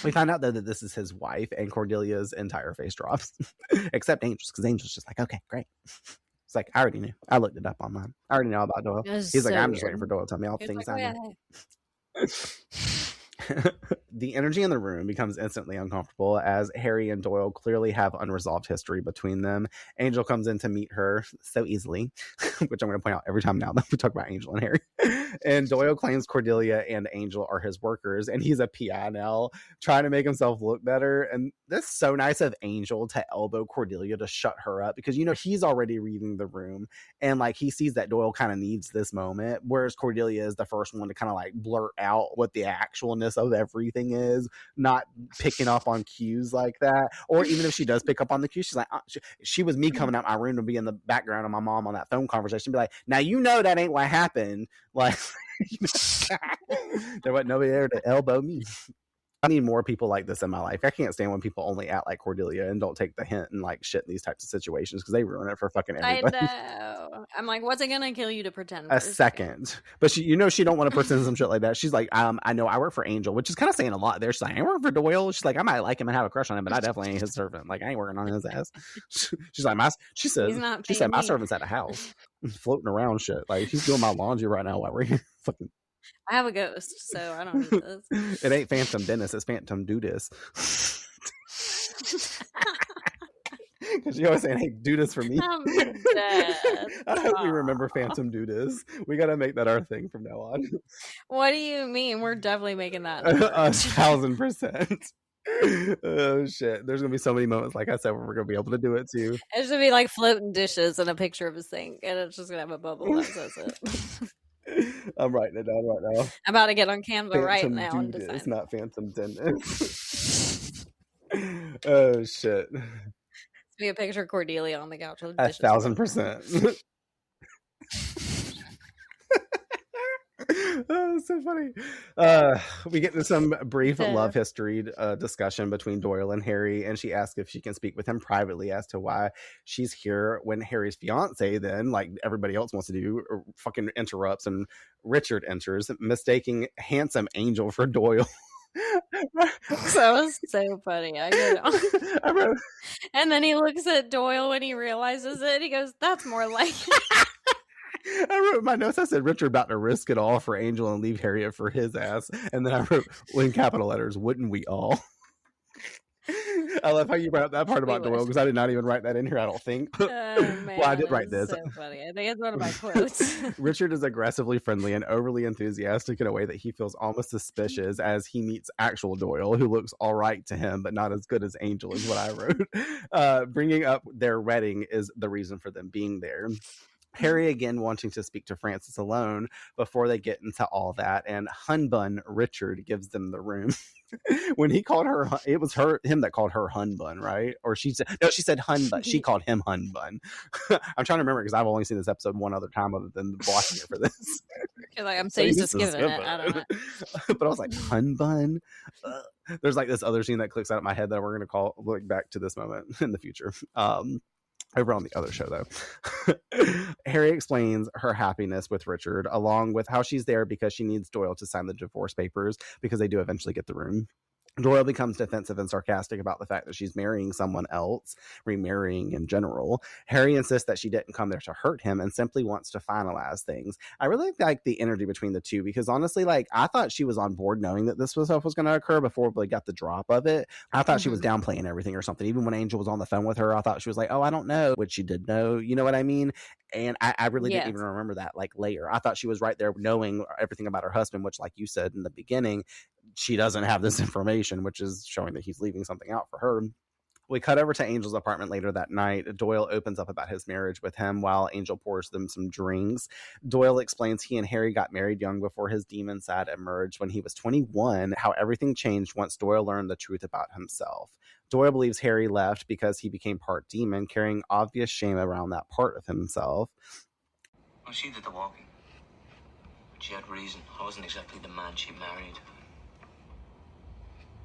We find out, though, that this is his wife, and Cordelia's entire face drops, except Angel's, because Angel's just like, okay, great. It's like, I already knew. I looked it up online. I already know about Doyle. He's like, I'm just waiting for Doyle to tell me all the things I know. The energy in the room becomes instantly uncomfortable as Harry and Doyle clearly have unresolved history between them. Angel comes in to meet her so easily, which I'm going to point out every time now that we talk about Angel and Harry. And Doyle claims Cordelia and Angel are his workers, and he's a PI now, trying to make himself look better. And that's so nice of Angel to elbow Cordelia to shut her up, because, he's already reading the room, and like, he sees that Doyle kind of needs this moment, whereas Cordelia is the first one to kind of like blurt out what the actualness of everything is, not picking up on cues like that. Or even if she does pick up on the cues, she's like, she was me coming out my room to be in the background of my mom on that phone conversation, be like, now that ain't what happened. Like, there wasn't nobody there to elbow me. I need more people like this in my life. I can't stand when people only act like Cordelia and don't take the hint and like shit in these types of situations, because they ruin it for fucking everybody. I know. I'm like, what's it gonna kill you to pretend a second? But she don't want to pretend some shit like that. She's like, I know I work for Angel, which is kind of saying a lot there. She's like, I work for Doyle. She's like, I might like him and have a crush on him, but I definitely ain't his servant. Like, I ain't working on his ass. She's like, she said my servant's at the house floating around shit. Like, he's doing my laundry right now while we're here. Fucking, I have a ghost, so I don't need this. It ain't Phantom Dennis, it's Phantom Dudis. Because you always saying, hey, do this for me. I'm dead. I hope we remember Phantom Dudis. We got to make that our thing from now on. What do you mean? We're definitely making that 1,000%. Oh shit, there's gonna be so many moments, like I said, where we're gonna be able to do it too. It's gonna be like floating dishes and a picture of a sink, and it's just gonna have a bubble. That's it. I'm writing it down right now. I'm about to get on Canva Phantom right now. It's not Phantom Dennis. Oh shit. It's be a picture of Cordelia on the couch with 1,000%. Oh, so funny. We get to some brief love history discussion between Doyle and Harry, and she asks if she can speak with him privately as to why she's here, when Harry's fiance, then, like everybody else wants to do, fucking interrupts, and Richard enters, mistaking handsome Angel for Doyle. That was so funny. I know. And then he looks at Doyle when he realizes it. He goes, "That's more like it." I wrote in my notes, I said, Richard about to risk it all for Angel and leave Harriet for his ass. And then I wrote in capital letters, wouldn't we all? I love how you brought up that part about Doyle, because I did not even write that in here, I don't think. Oh, man, well, I did write this. So funny. I think it's one of my quotes. Richard is aggressively friendly and overly enthusiastic in a way that he feels almost suspicious as he meets actual Doyle, who looks all right to him, but not as good as Angel, is what I wrote. Bringing up their wedding is the reason for them being there. Harry again wanting to speak to Frances alone before they get into all that, and Hunbun Richard gives them the room. When he called her, it was him that called her Hunbun, right? Or she said Hunbun. She called him Hunbun. I'm trying to remember because I've only seen this episode one other time other than blocking it for this. Like, I'm so used to skipping it. I don't know. But I was like, Hunbun? There's like this other scene that clicks out of my head that we're going to look back to this moment in the future. Over on the other show, though. Harry explains her happiness with Richard, along with how she's there because she needs Doyle to sign the divorce papers, because they do eventually get the room. Doyle becomes defensive and sarcastic about the fact that she's marrying someone else, remarrying in general. Harry insists that she didn't come there to hurt him and simply wants to finalize things. I really like the energy between the two, because honestly, like, I thought she was on board knowing that this stuff was going to occur before we got the drop of it. I thought she was downplaying everything or something. Even when Angel was on the phone with her, I thought she was like, oh, I don't know, which she did know. You know what I mean? And I really didn't even remember that, like, later. I thought she was right there knowing everything about her husband, which, like you said in the beginning, she doesn't have this information, which is showing that he's leaving something out for her. We cut over to Angel's apartment later that night. Doyle opens up about his marriage with him while Angel pours them some drinks. Doyle explains he and Harry got married young before his demon side emerged when he was 21, how everything changed once Doyle learned the truth about himself. Doyle believes Harry left because he became part demon, carrying obvious shame around that part of himself. Well, she did the walking. But she had reason. I wasn't exactly the man she married.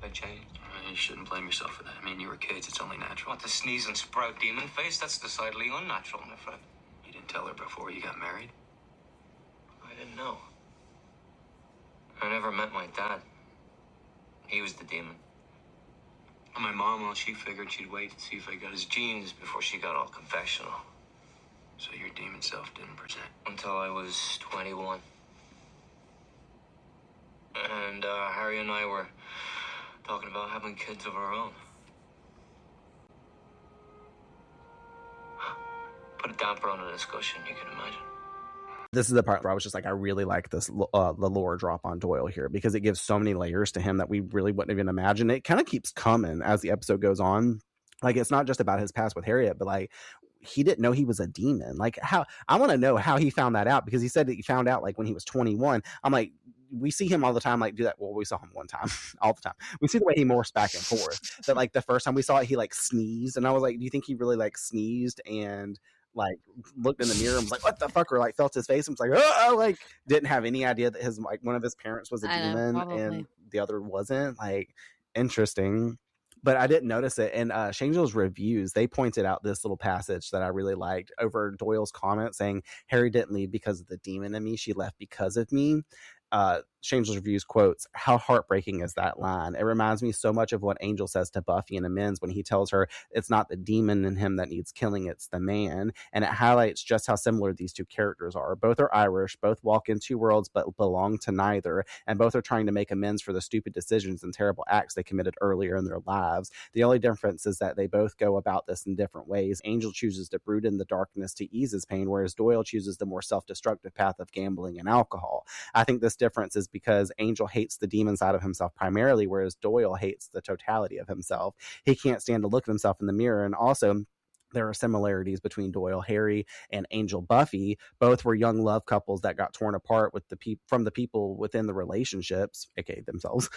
I changed. You shouldn't blame yourself for that. I mean, you were kids. It's only natural. What, the sneeze and sprout demon face? That's decidedly unnatural, my friend. You didn't tell her before you got married? I didn't know. I never met my dad. He was the demon. And my mom, well, she figured she'd wait and see if I got his genes before she got all confessional. So your demon self didn't present? Until I was 21. And Harry and I were talking about having kids of our own. Put a damper on the discussion, you can imagine. This is the part where I was just like, I really like this the lore drop on Doyle here, because it gives so many layers to him that we really wouldn't even imagine. It kind of keeps coming as the episode goes on. Like, it's not just about his past with Harriet, but like, he didn't know he was a demon. Like, how, I want to know how he found that out, because he said that he found out like when he was 21. I'm like, we see him all the time, like, do that. Well, we saw him one time, all the time. We see the way he morphs back and forth. That like the first time we saw it, he like sneezed, and I was like, do you think he really like sneezed and like looked in the mirror and was like, what the fuck, or like felt his face and was like, oh, like didn't have any idea that his, like, one of his parents was a demon and the other wasn't? Like, interesting. But I didn't notice it. And Shangel's reviews, they pointed out this little passage that I really liked over Doyle's comment saying, Harry didn't leave because of the demon in me, she left because of me. Shangel's reviews quotes, how heartbreaking is that line? It reminds me so much of what Angel says to Buffy in Amends when he tells her it's not the demon in him that needs killing, it's the man. And it highlights just how similar these two characters are. Both are Irish, both walk in two worlds but belong to neither, and both are trying to make amends for the stupid decisions and terrible acts they committed earlier in their lives. The only difference is that they both go about this in different ways. Angel chooses to brood in the darkness to ease his pain, whereas Doyle chooses the more self-destructive path of gambling and alcohol. I think this difference is because Angel hates the demon side of himself primarily, whereas Doyle hates the totality of himself. He can't stand to look at himself in the mirror. And also, there are similarities between Doyle, Harry, and Angel, Buffy. Both were young love couples that got torn apart with from the people within the relationships, aka themselves.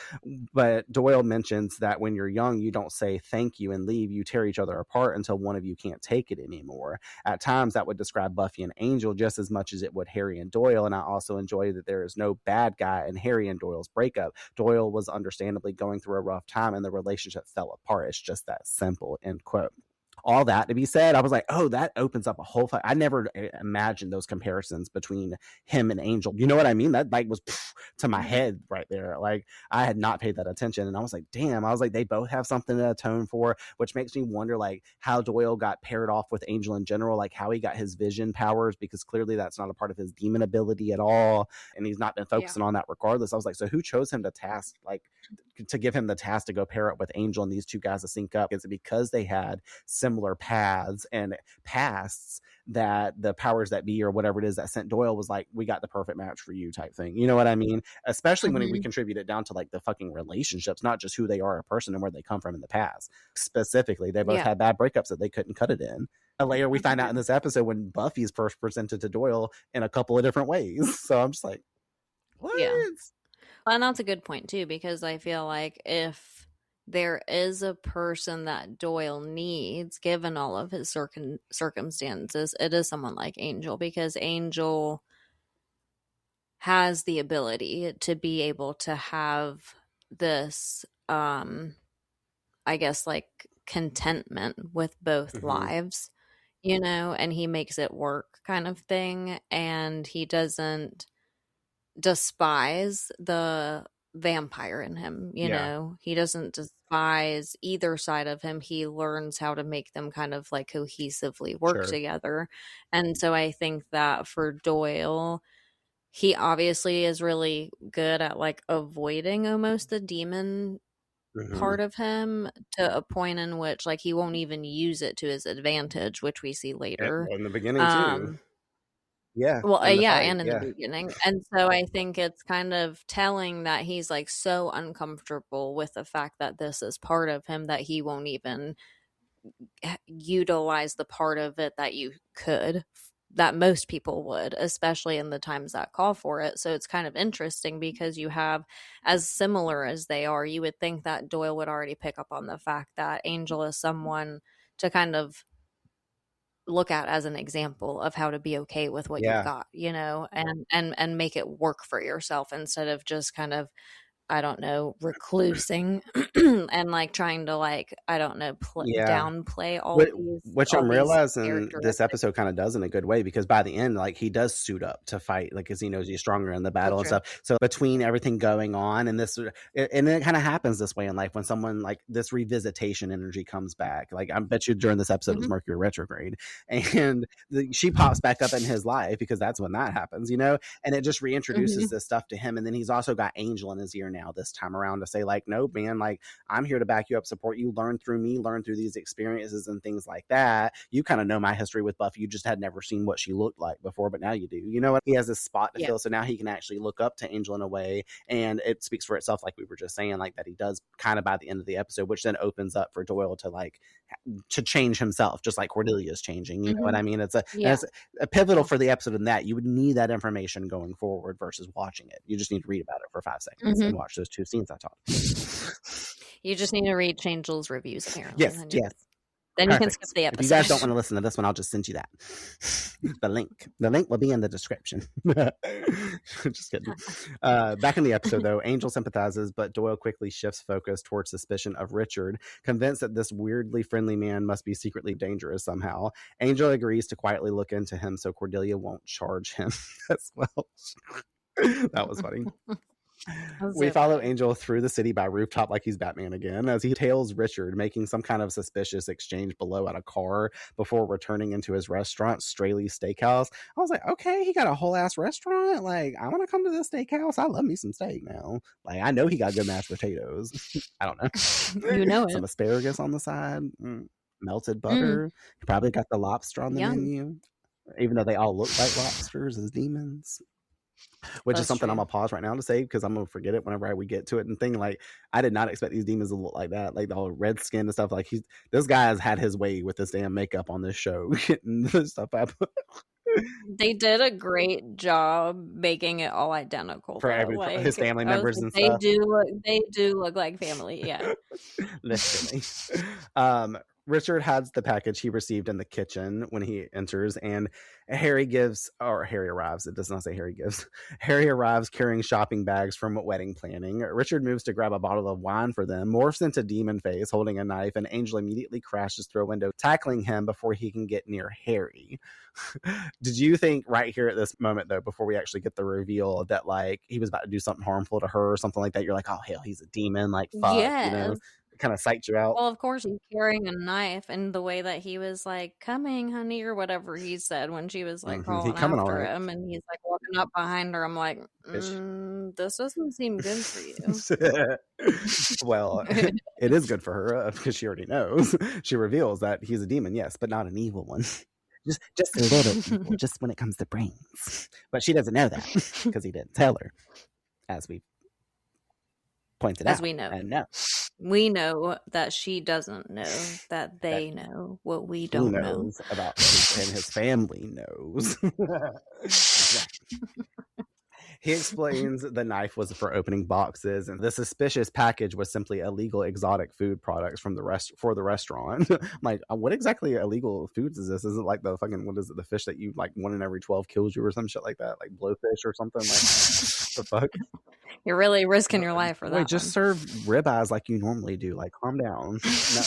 But Doyle mentions that when you're young, you don't say thank you and leave. You tear each other apart until one of you can't take it anymore. At times, that would describe Buffy and Angel just as much as it would Harry and Doyle. And I also enjoy that there is no bad guy in Harry and Doyle's breakup. Doyle was understandably going through a rough time and the relationship fell apart. It's just that simple, end quote. All that to be said, I was like, oh, that opens up a whole fight. I never imagined those comparisons between him and Angel. You know what I mean? That like was to my head right there. Like, I had not paid that attention. And I was like, damn, I was like, they both have something to atone for, which makes me wonder like how Doyle got paired off with Angel in general, like how he got his vision powers, because clearly that's not a part of his demon ability at all. And he's not been focusing on that regardless. I was like, so who chose him to task like to give him the task to go pair up with Angel and these two guys to sync up. It's because they had similar paths and pasts that the powers that be or whatever it is that sent Doyle was like, we got the perfect match for you type thing. You know what I mean? Especially when we contribute it down to like the fucking relationships, not just who they are a person and where they come from in the past. Specifically, they both had bad breakups that they couldn't cut it in. A layer we find out in this episode when Buffy's first presented to Doyle in a couple of different ways. So I'm just like, what? Yeah. And that's a good point too, because I feel like if there is a person that Doyle needs, given all of his circumstances, it is someone like Angel, because Angel has the ability to be able to have this, I guess, like contentment with both lives, you know, and he makes it work kind of thing. And he doesn't despise the vampire in him, you know, he doesn't despise either side of him. He learns how to make them kind of like cohesively work together. And so I think that for Doyle, he obviously is really good at like avoiding almost the demon part of him, to a point in which like he won't even use it to his advantage, which we see later in the beginning too. Well, and in the beginning. And so I think it's kind of telling that he's like so uncomfortable with the fact that this is part of him that he won't even utilize the part of it that you could, that most people would, especially in the times that call for it. So it's kind of interesting because you have, as similar as they are, you would think that Doyle would already pick up on the fact that Angel is someone to kind of look at as an example of how to be okay with what you've got, you know, and make it work for yourself instead of just kind of, I don't know, reclusing and like trying to like, I don't know, downplay all these. Which I'm realizing this episode kind of does in a good way, because by the end, like he does suit up to fight, like because he knows he's stronger in the battle and stuff. So between everything going on and this, and it kind of happens this way in life when someone like this revisitation energy comes back. Like I bet you during this episode was Mercury retrograde, and she pops back up in his life because that's when that happens, you know, and it just reintroduces this stuff to him. And then he's also got Angel in his ear now this time around to say like, no man, like I'm here to back you up, support you, learn through me, learn through these experiences and things like that. You kind of know my history with Buffy, you just had never seen what she looked like before, but now you do. You know what, he has this spot to fill, so now he can actually look up to Angel in a way, and it speaks for itself, like we were just saying, like that he does kind of by the end of the episode, which then opens up for Doyle to like to change himself, just like Cordelia is changing, you know what I mean? It's a pivotal for the episode in that you would need that information going forward versus watching it. You just need to read about it for 5 seconds and watch those 2 scenes I taught. You just need to read Angel's reviews, apparently. Yes. Then you can skip the episode. If you guys don't want to listen to this one, I'll just send you that. The link will be in the description. Just kidding. Back in the episode, though, Angel sympathizes, but Doyle quickly shifts focus towards suspicion of Richard, convinced that this weirdly friendly man must be secretly dangerous somehow. Angel agrees to quietly look into him so Cordelia won't charge him as well. That was funny. We follow Angel through the city by rooftop like he's Batman again, as he tails Richard, making some kind of suspicious exchange below at a car before returning into his restaurant, 𝐒𝐿ելի Steakhouse. I was like, okay, he got a whole ass restaurant. Like, I want to come to this steakhouse. I love me some steak now. Like, I know he got good mashed potatoes. I don't know. You know it. Some asparagus on the side, melted butter. He probably got the lobster on the menu, even though they all look like lobsters as demons. Which is something I'm gonna pause right now to say, because I'm gonna forget it whenever we get to it and think like I did not expect these demons to look like that, like the whole red skin and stuff. Like this guy has had his way with this damn makeup on this show, getting the stuff up. They did a great job making it all identical for like, his family members and they stuff. They do look like family, yeah. Literally. Richard hides the package he received in the kitchen when he enters, and Harry arrives. It does not say Harry gives. Harry arrives carrying shopping bags from wedding planning. Richard moves to grab a bottle of wine for them, morphs into demon face, holding a knife, and Angel immediately crashes through a window, tackling him before he can get near Harry. Did you think right here at this moment, though, before we actually get the reveal, that like he was about to do something harmful to her or something like that? You're like, oh hell, he's a demon. Like fuck, yes. you know? kind of psyched you out. Well, of course, he's carrying a knife, and the way that he was like, "Coming, honey," or whatever he said when she was like He crawling coming all after right. him, and he's like walking up behind her. I'm like, this doesn't seem good for you. Well, it is good for her because she already knows. She reveals that he's a demon, yes, but not an evil one. Just a little evil, just when it comes to brains. But she doesn't know that because he didn't tell her, as we pointed out. As we know. And no. We know that she doesn't know that they know what we don't He know. knows about and his family knows. Exactly. He explains the knife was for opening boxes, and the suspicious package was simply illegal exotic food products from the restaurant. I'm like, what exactly illegal foods is this? Is it like the fucking, what is it, the fish that you like 1 in every 12 kills you or some shit like that, like blowfish or something? Like, the fuck? You're really risking your life for that. Wait, just serve ribeyes like you normally do. Like, calm down. No.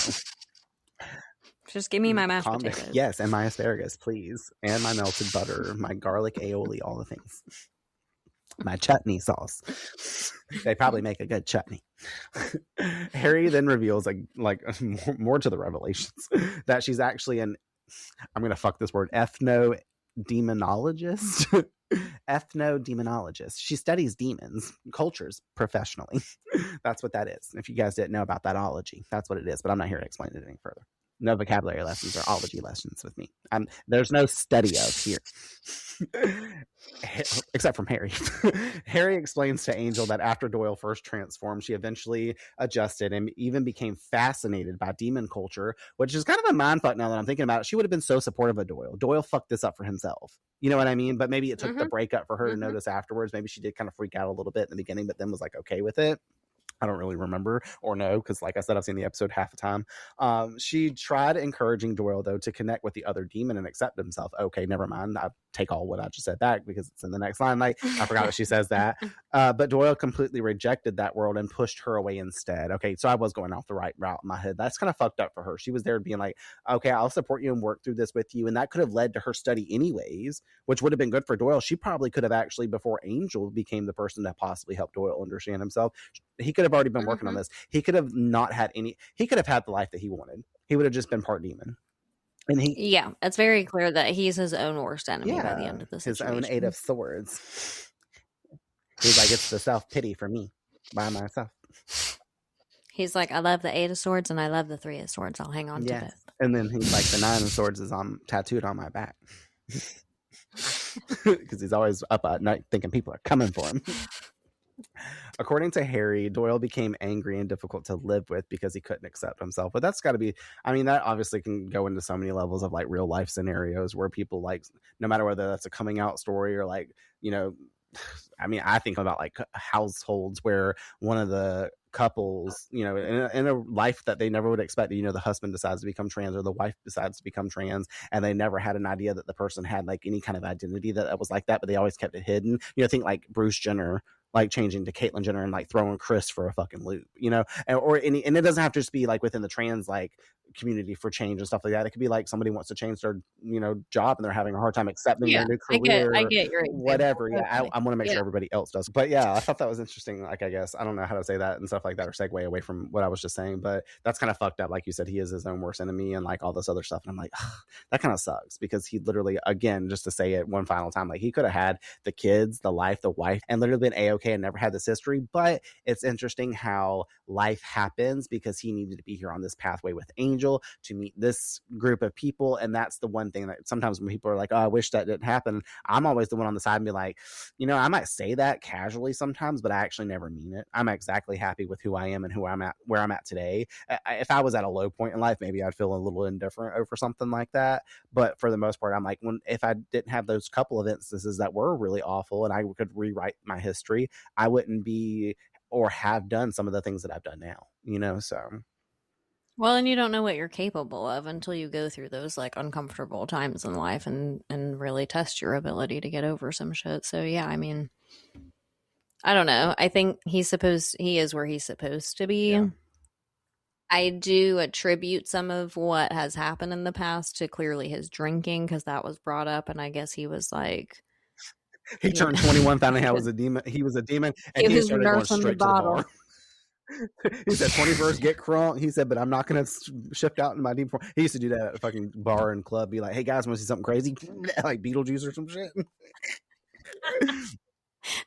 Just give me my mashed potatoes. Yes, and my asparagus, please, and my melted butter, my garlic aioli, all the things. My chutney sauce. They probably make a good chutney. Harry then reveals like more to the revelations that she's actually I'm gonna fuck this word, ethno-demonologist. Ethno-demonologist. She studies demons, cultures professionally. That's what that is. If you guys didn't know about that ology, that's what it is. But I'm not here to explain it any further. No vocabulary lessons or ology lessons with me. There's no study of here. Except from Harry. Harry explains to Angel that after Doyle first transformed, she eventually adjusted and even became fascinated by demon culture, which is kind of a mindfuck now that I'm thinking about it. She would have been so supportive of Doyle. Doyle fucked this up for himself. You know what I mean? But maybe it took the breakup for her to notice afterwards. Maybe she did kind of freak out a little bit in the beginning, but then was like okay with it. I don't really remember or know because, like I said, I've seen the episode half the time. She tried encouraging Doyle, though, to connect with the other demon and accept himself. Okay, never mind. I take all what I just said back because it's in the next line. Like, I forgot that she says that. But Doyle completely rejected that world and pushed her away instead. Okay, so I was going off the right route in my head. That's kind of fucked up for her. She was there being like, okay, I'll support you and work through this with you. And that could have led to her study anyways, which would have been good for Doyle. She probably could have actually, before Angel became the person that possibly helped Doyle understand himself, he could have already been working on this. He could have not had he could have had the life that he wanted. He would have just been part demon. And yeah, it's very clear that he's his own worst enemy by the end of the situation. His own 8 of swords. He's like, it's the self-pity for me by myself. He's like, I love the 8 of swords and I love the 3 of swords. I'll hang on to both. And then he's like, the 9 of swords is tattooed on my back. Because he's always up at night thinking people are coming for him. According to Harry, Doyle became angry and difficult to live with because he couldn't accept himself. But that's got to be, I mean, that obviously can go into so many levels of like real life scenarios where people like, no matter whether that's a coming out story or like, you know, I mean, I think about like households where one of the couples, you know, in a life that they never would expect, you know, the husband decides to become trans or the wife decides to become trans, and they never had an idea that the person had like any kind of identity that was like that, but they always kept it hidden. You know, think like Bruce Jenner like changing to Caitlyn Jenner and like throwing Chris for a fucking loop, you know, and it doesn't have to just be like within the trans like community for change and stuff like that. It could be like somebody wants to change their, you know, job and they're having a hard time accepting their new career. I get your whatever. Yeah, I want to make sure everybody else does. But yeah, I thought that was interesting. Like, I guess I don't know how to say that and stuff like that or segue away from what I was just saying, but that's kind of fucked up. Like you said, he is his own worst enemy and like all this other stuff. And I'm like, that kind of sucks because he literally, again, just to say it one final time, like he could have had the kids, the life, the wife, and literally been A-okay and never had this history. But it's interesting how life happens because he needed to be here on this pathway with Angel to meet this group of people. And that's the one thing that sometimes when people are like, oh, I wish that didn't happen, I'm always the one on the side and be like, you know, I might say that casually sometimes, but I actually never mean it. I'm exactly happy with who I am and where I'm at today. If I was at a low point in life, maybe I'd feel a little indifferent over something like that. But for the most part, I'm like, if I didn't have those couple of instances that were really awful and I could rewrite my history, I wouldn't be or have done some of the things that I've done now, you know, so. Well, and you don't know what you're capable of until you go through those like uncomfortable times in life and really test your ability to get over some shit. So yeah, I mean, I don't know. I think he is where he's supposed to be. Yeah. I do attribute some of what has happened in the past to clearly his drinking because that was brought up, and I guess he was like, he turned 21, found out he was a demon. He was a demon, and he started going straight to the bar. He said 21st, get crunk. He said, but I'm not going to shift out in my deep form. He used to do that at a fucking bar and club. Be like, hey guys, want to see something crazy? Like Beetlejuice or some shit.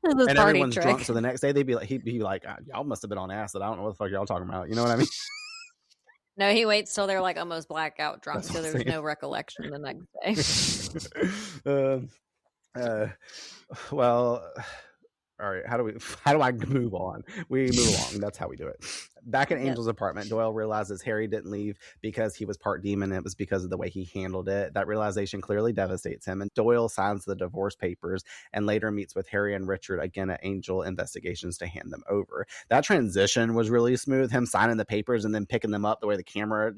And everyone's trick. drunk. So the next day he'd be like, y'all must have been on acid. I don't know what the fuck y'all talking about. You know what I mean? No, he waits till they're like almost blackout drunk, so there's no recollection the next day. Well, all right. How do I move on? We move along. That's how we do it. Back in Angel's apartment, Doyle realizes Harry didn't leave because he was part demon. It was because of the way he handled it. That realization clearly devastates him, and Doyle signs the divorce papers and later meets with Harry and Richard again at Angel Investigations to hand them over. That transition was really smooth. Him signing the papers and then picking them up, the way the camera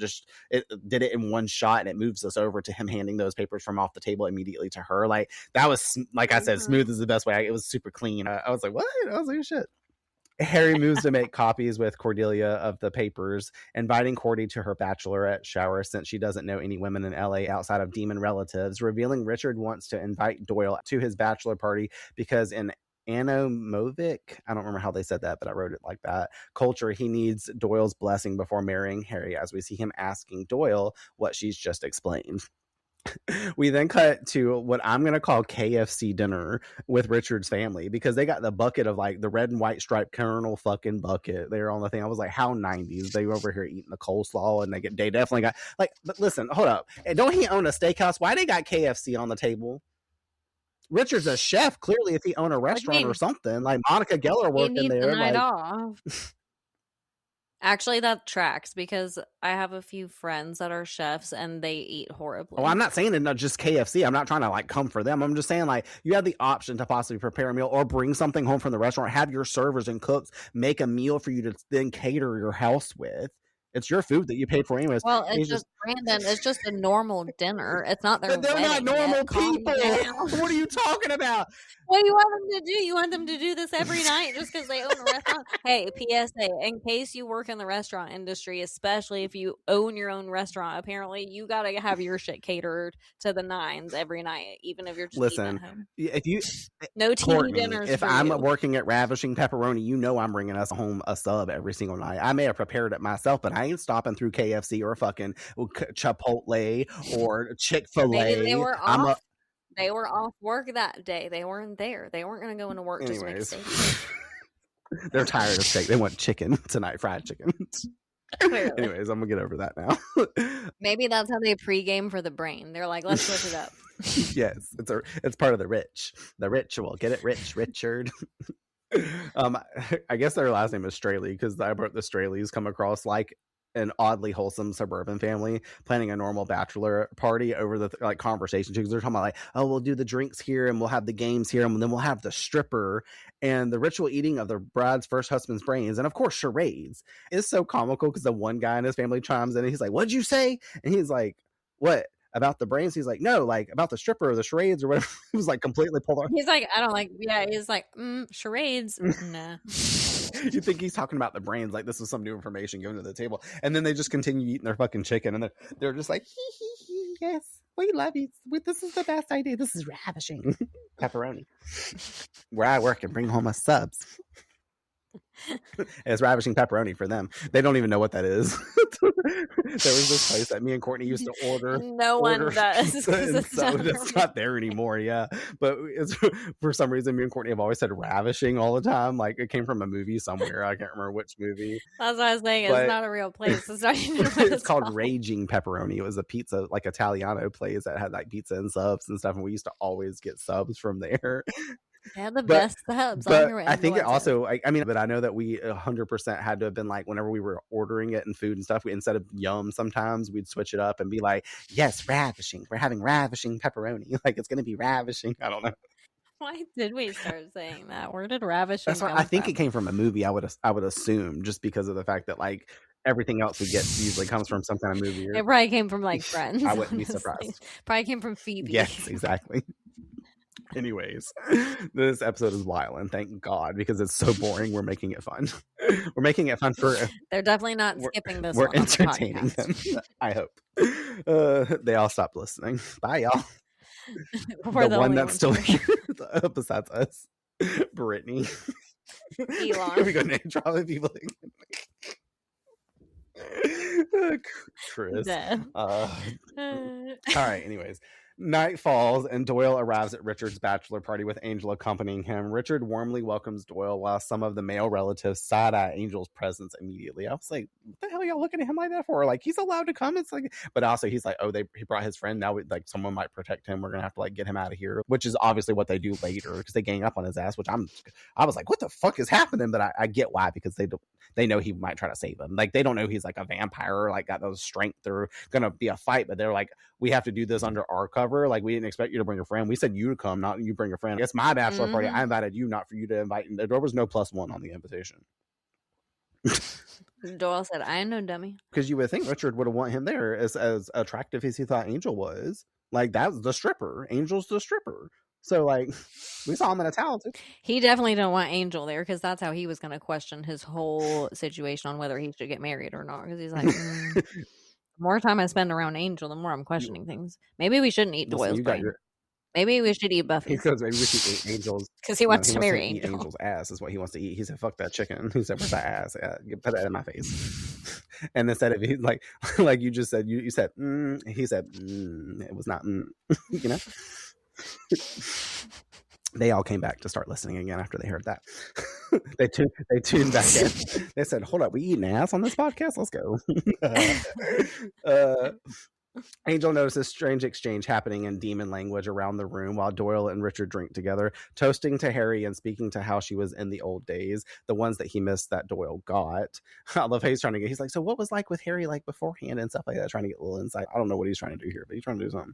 it did it in one shot, and it moves us over to him handing those papers from off the table immediately to her. Like, that was, like I said, smooth is the best way. It was super clean. I was like, what? I was like, shit. Harry moves to make copies with Cordelia of the papers, inviting Cordy to her bachelorette shower since she doesn't know any women in LA outside of demon relatives, revealing Richard wants to invite Doyle to his bachelor party because in 𝐄𝐩𝐢𝐬𝐸, I don't remember how they said that, but I wrote it like that, culture, he needs Doyle's blessing before marrying Harry, as we see him asking Doyle what she's just explained. We then cut to what I'm going to call KFC dinner with Richard's family, because they got the bucket of like the red and white striped Colonel fucking bucket. They were on the thing. I was like, how 90s? They were over here eating the coleslaw, and they definitely got like, but listen, hold up. Don't he own a steakhouse? Why they got KFC on the table? Richard's a chef. Clearly, if he owned a restaurant or something, like Monica Geller working he needs there. The night like, off. Actually, that tracks, because I have a few friends that are chefs and they eat horribly. Oh, I'm not saying it's not just KFC. I'm not trying to like come for them. I'm just saying, like, you have the option to possibly prepare a meal or bring something home from the restaurant, have your servers and cooks make a meal for you to then cater your house with. It's your food that you paid for anyways. Well, it's just, Brandon, it's just a normal dinner. It's not their But they're not normal people. What are you talking about? What do you want them to do? You want them to do this every night just because they own a restaurant? Hey, PSA, in case you work in the restaurant industry, especially if you own your own restaurant, apparently you got to have your shit catered to the nines every night, even if you're just eating at home. If you no TV Courtney, dinners. If I'm working at Ravishing Pepperoni, you know I'm bringing us home a sub every single night. I may have prepared it myself, but I ain't stopping through KFC or fucking Chipotle or Chick-fil-A. Maybe they were off. They were off work that day. They weren't there. They weren't going to go into work just to make steak. They're tired of steak. They want chicken tonight, fried chicken. Anyways, I'm going to get over that now. Maybe that's how they pregame for the brain. They're like, let's switch it up. Yes, it's part of the ritual. Get it, Richard. I guess their last name is 𝐒𝐿𝐿, because I brought the 𝐒𝐿𝐿s come across like an oddly wholesome suburban family planning a normal bachelor party over the like conversation, because they're talking about like, oh, we'll do the drinks here and we'll have the games here and then we'll have the stripper and the ritual eating of the bride's first husband's brains, and of course charades. It's so comical because the one guy in his family chimes in and he's like, what'd you say? And he's like, what about the brains? He's like, no, like about the stripper or the charades or whatever. He was like completely pulled off. He's like, I don't like, yeah, he's like, charades, nah. You think he's talking about the brains, like this was some new information going to the table, and then they just continue eating their fucking chicken, and they're just like, hee, yes, we love you. This is the best idea. This is ravishing pepperoni. Where I work and bring home us subs. It's ravishing pepperoni for them. They don't even know what that is. There was this place that me and Courtney used to order. No one does. It's not there anymore. Yeah, but for some reason, me and Courtney have always said ravishing all the time. Like it came from a movie somewhere. I can't remember which movie. That's what I was saying. It's not a real place. It's not even it's called Raging Pepperoni. It was a pizza, like Italiano place that had like pizza and subs and stuff, and we used to always get subs from there. They had the best subs. But I think it also, I mean, but I know that we 100% had to have been like, whenever we were ordering it and food and stuff, instead of yum, sometimes we'd switch it up and be like, yes, ravishing. We're having ravishing pepperoni. Like it's going to be ravishing. I don't know. Why did we start saying that? Where did ravishing That's come I think from? it came from a movie. I would assume, just because of the fact that like everything else we get usually comes from some kind of movie. It probably came from like Friends. I wouldn't be surprised. Probably came from Phoebe. Yes, exactly. Anyways, this episode is wild, and thank God, because it's so boring. We're making it fun. We're making it fun for. They're definitely not skipping this. We're entertaining them. I hope. They all stopped listening. Bye, y'all. We're the one that's still here, besides us, Brittany. Elon. Here we go, name dropping people. Chris. All right, anyways. Night falls and Doyle arrives at Richard's bachelor party with Angel accompanying him. Richard warmly welcomes Doyle while some of the male relatives side-eye Angel's presence immediately. I was like, what the hell are y'all looking at him like that for? Like, he's allowed to come. It's like, but also he's like, oh, he brought his friend. Now like someone might protect him. We're gonna have to like get him out of here, which is obviously what they do later because they gang up on his ass, which I was like, what the fuck is happening? But I get why, because they know he might try to save him. Like, they don't know he's like a vampire, like got those strength or gonna be a fight, but they're like, we have to do this under our cover. Like, we didn't expect you to bring a friend. We said you to come, not you bring a friend. It's my bachelor party. I invited you, not for you to invite. And there was no +1 on the invitation. Doyle said, I know, dummy. Because you would think Richard would have want him there as attractive as he thought Angel was. Like, that's the stripper. Angel's the stripper. So, like, we saw him in a talented. He definitely don't want Angel there because that's how he was going to question his whole situation on whether he should get married or not. Because he's like, the more time I spend around Angel, the more I'm questioning things. Maybe we shouldn't eat Doyle's brain. Maybe we should eat Buffy's. Because maybe we should eat Angel's. Because he wants to marry Angel. Angel's ass is what he wants to eat. He said, fuck that chicken. He said, where's that ass? Put that in my face. And instead of he like you just said, you said, he said, it was not, you know? They all came back to start listening again after they heard that. they tuned back in. They said, hold up, we eating ass on this podcast? Let's go. Angel notices strange exchange happening in demon language around the room while Doyle and Richard drink together, toasting to Harry and speaking to how she was in the old days, the ones that he missed that Doyle got. I love how he's like, so what was like with Harry like beforehand and stuff like that, trying to get a little insight. I don't know what he's trying to do here, but he's trying to do something.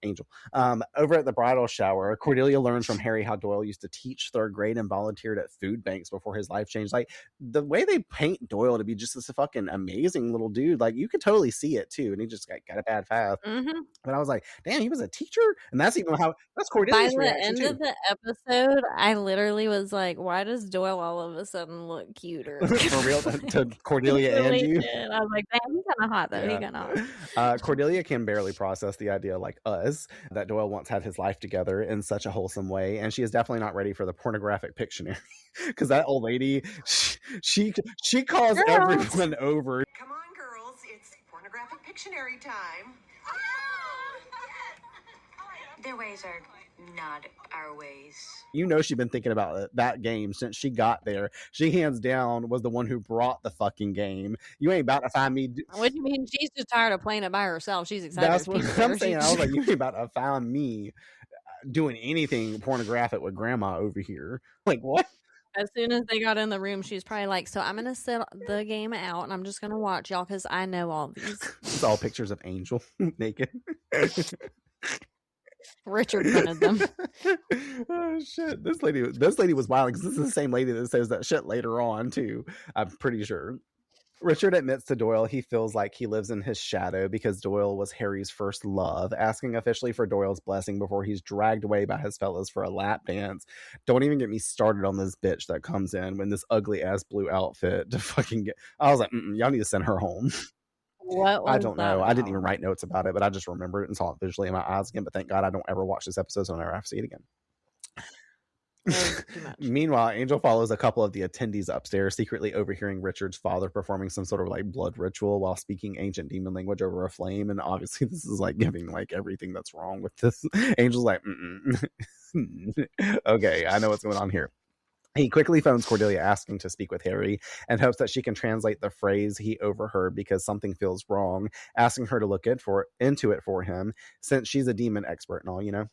Angel. Over at the bridal shower, Cordelia learns from Harry how Doyle used to teach 3rd grade and volunteered at food banks before his life changed. Like, the way they paint Doyle to be just this fucking amazing little dude, like, you could totally see it too, and he just got a bad path. But I was like, damn, he was a teacher, and that's even how that's Cordelia's reaction. By the end of the episode, I literally was like, why does Doyle all of a sudden look cuter? For real, to Cordelia and you. I was like, damn, he's kind of hot though. Yeah. He kind of hot. Cordelia can barely process the idea, like us, that Doyle once had his life together in such a wholesome way, and she is definitely not ready for the pornographic Pictionary. Because that old lady, she calls everyone over. Come on, girls, it's pornographic Pictionary time. Their ways are not our ways. You know, she's been thinking about that game since she got there. She hands down was the one who brought the fucking game. You ain't about to find me. What do you mean? She's just tired of playing it by herself. She's excited. That's what I'm saying. I was like, you ain't about to find me doing anything pornographic with grandma over here. Like, what? As soon as they got in the room, she's probably like, so I'm going to set the game out and I'm just going to watch y'all because I know all these. It's all pictures of Angel naked. Richard printed them. Oh shit! This lady was wild because this is the same lady that says that shit later on too. I'm pretty sure. Richard admits to Doyle he feels like he lives in his shadow because Doyle was Harry's first love, asking officially for Doyle's blessing before he's dragged away by his fellas for a lap dance. Don't even get me started on this bitch that comes in this ugly ass blue outfit to fucking get. I was like, y'all need to send her home. What was I don't know. about? I didn't even write notes about it, but I just remembered it and saw it visually in my eyes again. But thank God I don't ever watch this episode, so I'll never have to see it again. Meanwhile, Angel follows a couple of the attendees upstairs, secretly overhearing Richard's father performing some sort of like blood ritual while speaking ancient demon language over a flame. And obviously this is like giving like everything that's wrong with this. Angel's like, okay, I know what's going on here. He quickly phones Cordelia asking to speak with Harry and hopes that she can translate the phrase he overheard because something feels wrong, asking her to look into it for him since she's a demon expert and all, you know.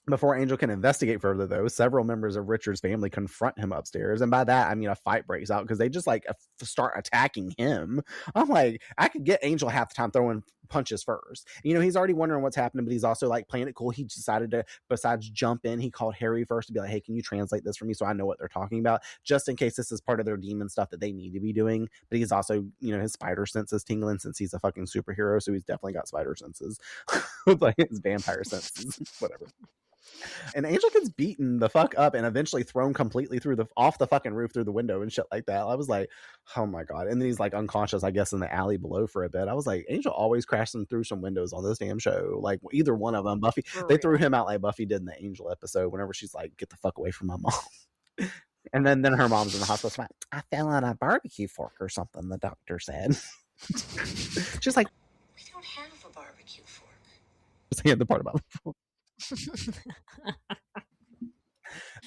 Before Angel can investigate further, though, several members of Richard's family confront him upstairs. And by that, I mean a fight breaks out because they just like start attacking him. I'm like, I could get Angel half the time throwing punches first. You know, he's already wondering what's happening, but he's also like playing it cool. He decided to, besides jump in, he called Harry first to be like, hey, can you translate this for me so I know what they're talking about? Just in case this is part of their demon stuff that they need to be doing. But he's also, you know, his spider sense is tingling since he's a fucking superhero. So he's definitely got spider senses. Like his vampire senses, whatever. And Angel gets beaten the fuck up and eventually thrown completely off the fucking roof through the window and shit like that. I was like, oh my God. And then he's like unconscious, I guess, in the alley below for a bit. I was like, Angel always crashing through some windows on this damn show. Like either one of them. Buffy, they threw him out like Buffy did in the Angel episode whenever she's like, get the fuck away from my mom. And then her mom's in the hospital. She's like, I fell on a barbecue fork or something, the doctor said. She's like, We don't have a barbecue fork. saying the part about the fork.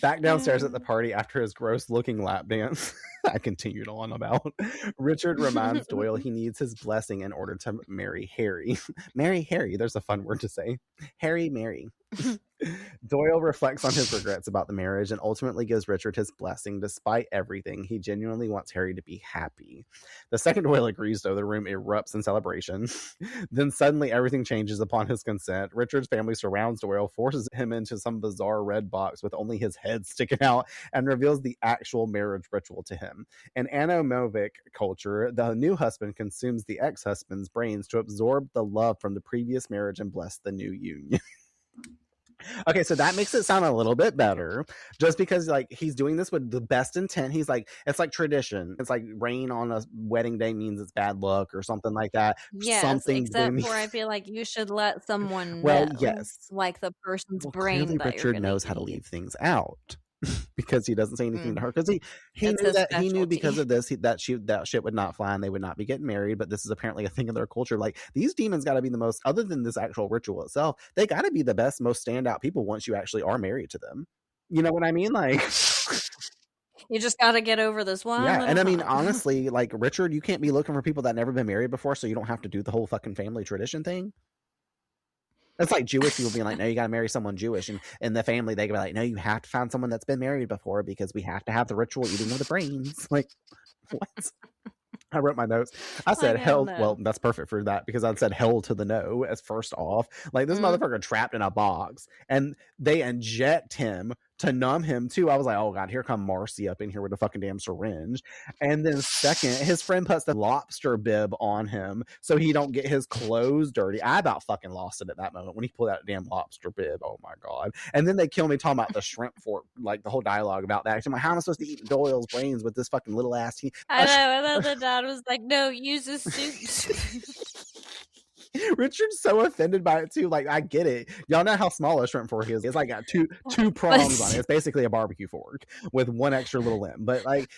Back downstairs at the party after his gross-looking lap dance, I continued on about, Richard reminds Doyle he needs his blessing in order to marry Harry. Marry Harry, there's a fun word to say. Harry, marry. Doyle reflects on his regrets about the marriage and ultimately gives Richard his blessing. Despite everything, he genuinely wants Harry to be happy. The second Doyle agrees, though, the room erupts in celebration. Then suddenly everything changes upon his consent. Richard's family surrounds Doyle, forces him into some bizarre red box with only his head sticking out, and reveals the actual marriage ritual to him. In Anamovic culture, the new husband consumes the ex-husband's brains to absorb the love from the previous marriage and bless the new union. Okay, so that makes it sound a little bit better, just because like he's doing this with the best intent. He's like, it's like tradition. It's like rain on a wedding day means it's bad luck or something like that. Yes, Something except for I feel like you should let someone well, know, yes. like the person's Well, brain clearly that you're Richard gonna knows how to eat. leave things out. Because he doesn't say anything to her, because he It's knew his that he knew because specialty. of this that shit would not fly and they would not be getting married. But this is apparently a thing in their culture. Like, these demons got to be the most, other than this actual ritual itself, they got to be the best, most standout people once you actually are married to them. You know what I mean? Like, You just got to get over this one. yeah. And I mean, hump. honestly, like Richard, you can't be looking for people that never been married before, so you don't have to do the whole fucking family tradition thing. It's like Jewish people being like, no, you got to marry someone Jewish. And in the family, they can be like, no, you have to find someone that's been married before because we have to have the ritual eating of the brains. Like, what? I wrote my notes. I said, hell, well, that's perfect for that because I said hell to the no as first off. Like, this motherfucker trapped in a box and they inject him to numb him too. I was like, oh God, here come Marcy up in here with a fucking damn syringe. And then second, his friend puts the lobster bib on him so he don't get his clothes dirty. I about fucking lost it at that moment when he pulled out a damn lobster bib. Oh my God. And then they kill me talking about the shrimp fork, like the whole dialogue about that. I'm like, how am I supposed to eat Doyle's brains with this fucking little ass I know. I thought the dad was like, no, use a soup. Richard's so offended by it too. Like, I get it. Y'all know how small a shrimp fork is. It's like got two prongs on it. It's basically a barbecue fork with one extra little limb. But like,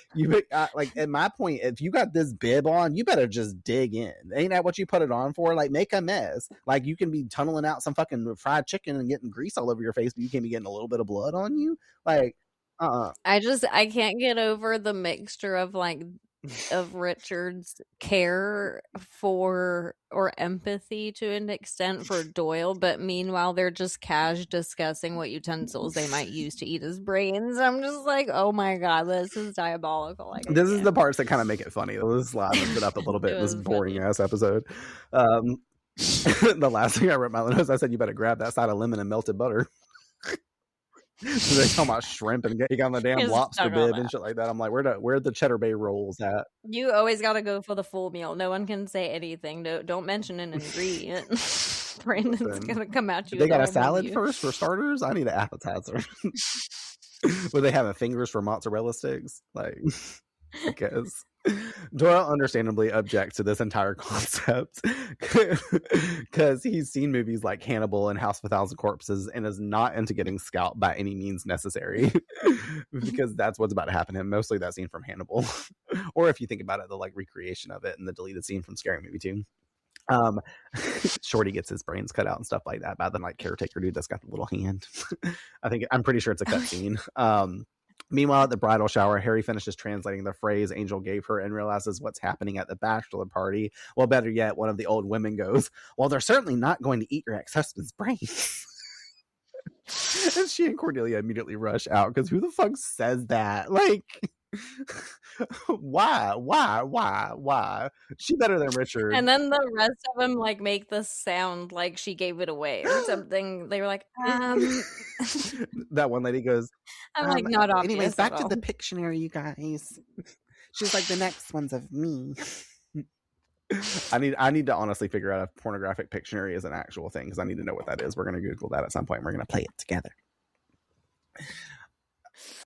like at my point, if you got this bib on, you better just dig in. Ain't that what you put it on for? Like, make a mess. Like, you can be tunneling out some fucking fried chicken and getting grease all over your face, but you can't be getting a little bit of blood on you. Like, I can't get over the mixture of like of Richard's care for or empathy to an extent for Doyle, but meanwhile they're just discussing what utensils they might use to eat his brains. I'm just like, oh my God, this is diabolical. Like, this is the parts that kind of make it funny. This livened it up a little bit in this boring ass episode. The last thing I wrote my notes, I said, you better grab that side of lemon and melted butter. So they talking about shrimp and he got on the damn lobster bib and shit like that. I'm like, where the Cheddar Bay rolls at? You always got to go for the full meal. No one can say anything. No, don't mention an ingredient. Brandon's gonna come at you. They got a salad first for starters. I need an appetizer. Would they have fingers for mozzarella sticks? Like, I guess. Doyle understandably objects to this entire concept because he's seen movies like Hannibal and House of a Thousand Corpses and is not into getting scalped by any means necessary because that's what's about to happen to him. Mostly that scene from Hannibal, or if you think about it, the like recreation of it and the deleted scene from Scary Movie 2. Shorty gets his brains cut out and stuff like that by the like caretaker dude that's got the little hand. I'm pretty sure it's a cut scene. Meanwhile, at the bridal shower, Harry finishes translating the phrase Angel gave her and realizes what's happening at the bachelor party. Well, better yet, one of the old women goes, well, they're certainly not going to eat your ex-husband's brains. And she and Cordelia immediately rush out because who the fuck says that? Like, why? She better than Richard. And then the rest of them like make the sound like she gave it away or something. They were like, That one lady goes, I'm like, not obvious. Anyways, back to the Pictionary, you guys. She's like, the next one's of me. I need to honestly figure out if pornographic Pictionary is an actual thing because I need to know what that is. We're gonna Google that at some point. And we're gonna play it together.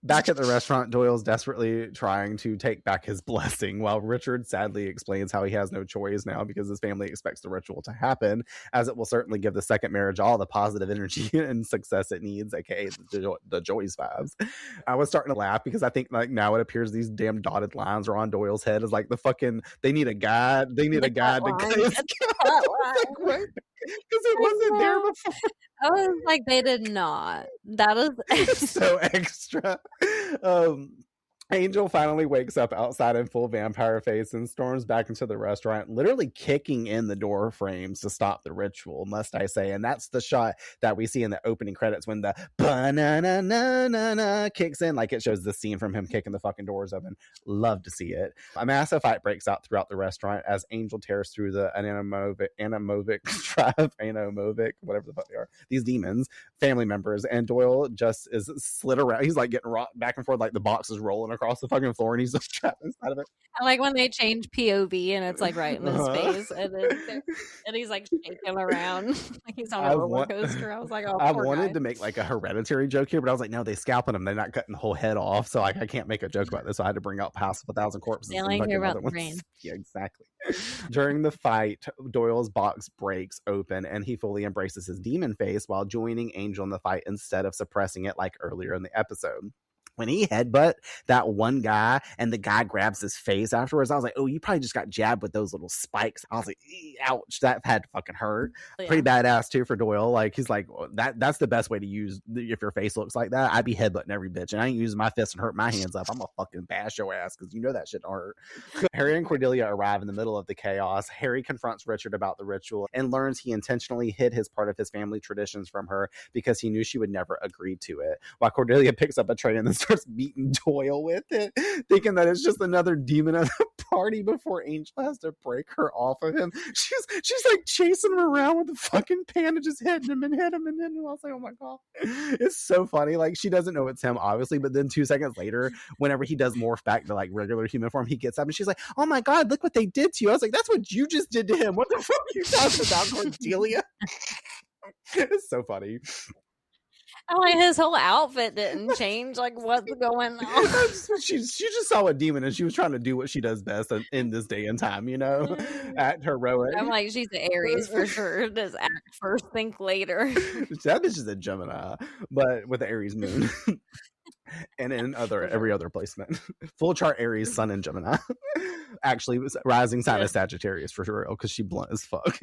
Back at the restaurant, Doyle's desperately trying to take back his blessing, while Richard sadly explains how he has no choice now because his family expects the ritual to happen, as it will certainly give the second marriage all the positive energy and success it needs, aka the Joyce vibes. I was starting to laugh because I think like now it appears these damn dotted lines are on Doyle's head as like the fucking they need a guide. They need a guide to cut his because it wasn't there before. I was like, they did not. That is so extra. Angel finally wakes up outside in full vampire face and storms back into the restaurant, literally kicking in the door frames to stop the ritual, must I say. And that's the shot that we see in the opening credits when the ba-na-na-na-na-na kicks in, like it shows the scene from him kicking the fucking doors open. Love to see it. A massive fight breaks out throughout the restaurant as Angel tears through the Anamovic tribe, Anamovic, whatever the fuck they are, these demons, family members, and Doyle just is slid around. He's like getting rocked back and forth, like the box is rolling across the fucking floor and he's just trapped inside of it. I like when they change POV and it's like right in his face and he's like shaking around like he's on a roller coaster. I was like, oh, I wanted to make like a Hereditary joke here, but I was like, no, they scalping him. They're not cutting the whole head off. So like I can't make a joke about this. So I had to bring out House of a Thousand Corpses. They only hear about the brain. Yeah, exactly. During the fight, Doyle's box breaks open and he fully embraces his demon face while joining Angel in the fight instead of suppressing it like earlier in the episode. When he headbutt that one guy and the guy grabs his face afterwards, I was like, oh, you probably just got jabbed with those little spikes. I was like, ouch, that had to fucking hurt. Yeah. Pretty badass too for Doyle. Like he's like, that's the best way to use if your face looks like that. I'd be headbutting every bitch and I ain't using my fist and hurt my hands up. I'm gonna fucking bash your ass because you know that shit hurt. Harry and Cordelia arrive in the middle of the chaos. Harry confronts Richard about the ritual and learns he intentionally hid his part of his family traditions from her because he knew she would never agree to it. While Cordelia picks up a tray and then starts beating Doyle with it, thinking that it's just another demon at the party before Angel has to break her off of him. She's like chasing him around with the fucking pan and just hitting him and hit him and then I was like, oh my god, it's so funny. Like she doesn't know it's him obviously, but then 2 seconds later, whenever he does morph back to like regular human form, he gets up and she's like, oh my god, look what they did to you. I was like, that's what you just did to him. What the fuck are you talking about, Cordelia? It's so funny. Like his whole outfit didn't change. Like what's going on? She just saw a demon and she was trying to do what she does best in this day and time, you know, act heroic. I'm like, she's an Aries for sure. Does act first, think later. That bitch is a Gemini, but with the Aries moon. And in every other placement. Full chart Aries, Sun, and Gemini. Actually, rising sign of Sagittarius for sure, because she blunt as fuck.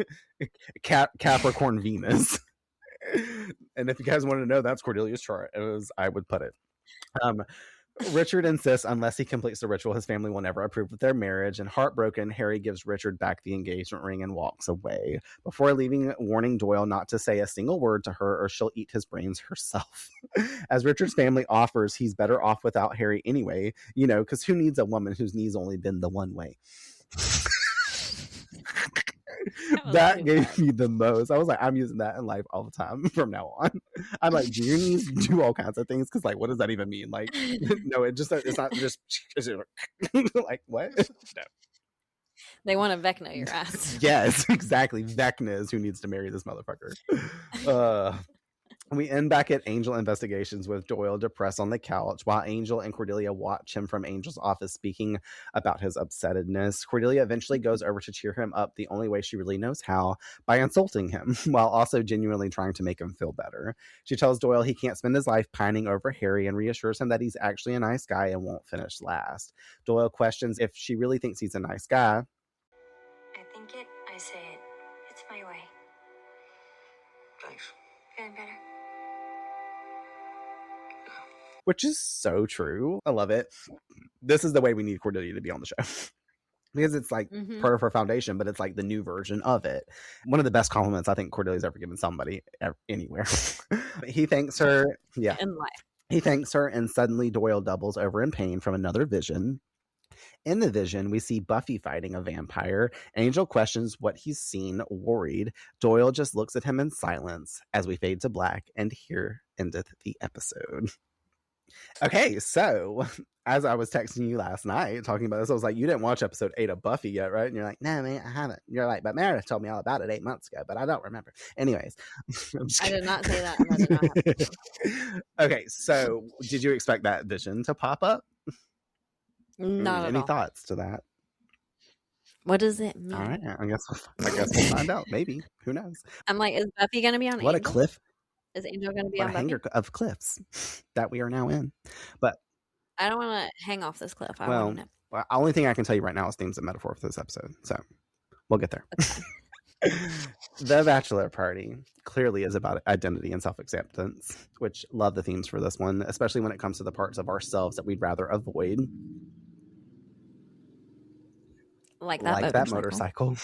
Capricorn Venus. And if you guys want to know, that's Cordelia's chart as I would put it. Richard insists unless he completes the ritual, his family will never approve of their marriage, and heartbroken, Harry gives Richard back the engagement ring and walks away. Before leaving, warning Doyle not to say a single word to her or she'll eat his brains herself. As Richard's family offers, he's better off without Harry anyway, you know, because who needs a woman whose knees only bend the one way? That gave me the most. I was like, I'm using that in life all the time from now on. I'm like, do your knees do all kinds of things? Because like, what does that even mean? Like, no, it's not just like what? No. They want to Vecna your ass. Yes, exactly. Vecna is who needs to marry this motherfucker. We end back at Angel Investigations with Doyle depressed on the couch while Angel and Cordelia watch him from Angel's office speaking about his upsetness. Cordelia eventually goes over to cheer him up the only way she really knows how, by insulting him, while also genuinely trying to make him feel better. She tells Doyle he can't spend his life pining over Harry and reassures him that he's actually a nice guy and won't finish last. Doyle questions if she really thinks he's a nice guy. I think it, I say it. It's my way. Thanks. Feeling better? Which is so true. I love it. This is the way we need Cordelia to be on the show. Because it's like part of her foundation, but it's like the new version of it. One of the best compliments I think Cordelia's ever given somebody anywhere. He thanks her. Yeah. In life. He thanks her, and suddenly Doyle doubles over in pain from another vision. In the vision, we see Buffy fighting a vampire. Angel questions what he's seen, worried. Doyle just looks at him in silence as we fade to black, and here endeth the episode. Okay, so as I was texting you last night talking about this, I was like, you didn't watch episode 8 of Buffy yet, right? And you're like, no, man, I haven't. You're like, but Meredith told me all about it 8 months ago, but I don't remember. Anyways. I did not say that, and that did not happen. Okay, so did you expect that vision to pop up? Not at Any all. thoughts to that? What does it mean? All right, I guess we'll find out. Maybe. Who knows? I'm like, is Buffy going to be on What Angel? a cliff. Is Angel going to be What on a Buffy? hanger of cliffs that we are now in. But I don't want to hang off this cliff. I well, want to know. the only thing I can tell you right now is themes and metaphor for this episode. So we'll get there. The bachelor party clearly is about identity and self-acceptance, which love the themes for this one, especially when it comes to the parts of ourselves that we'd rather avoid. Like that motorcycle.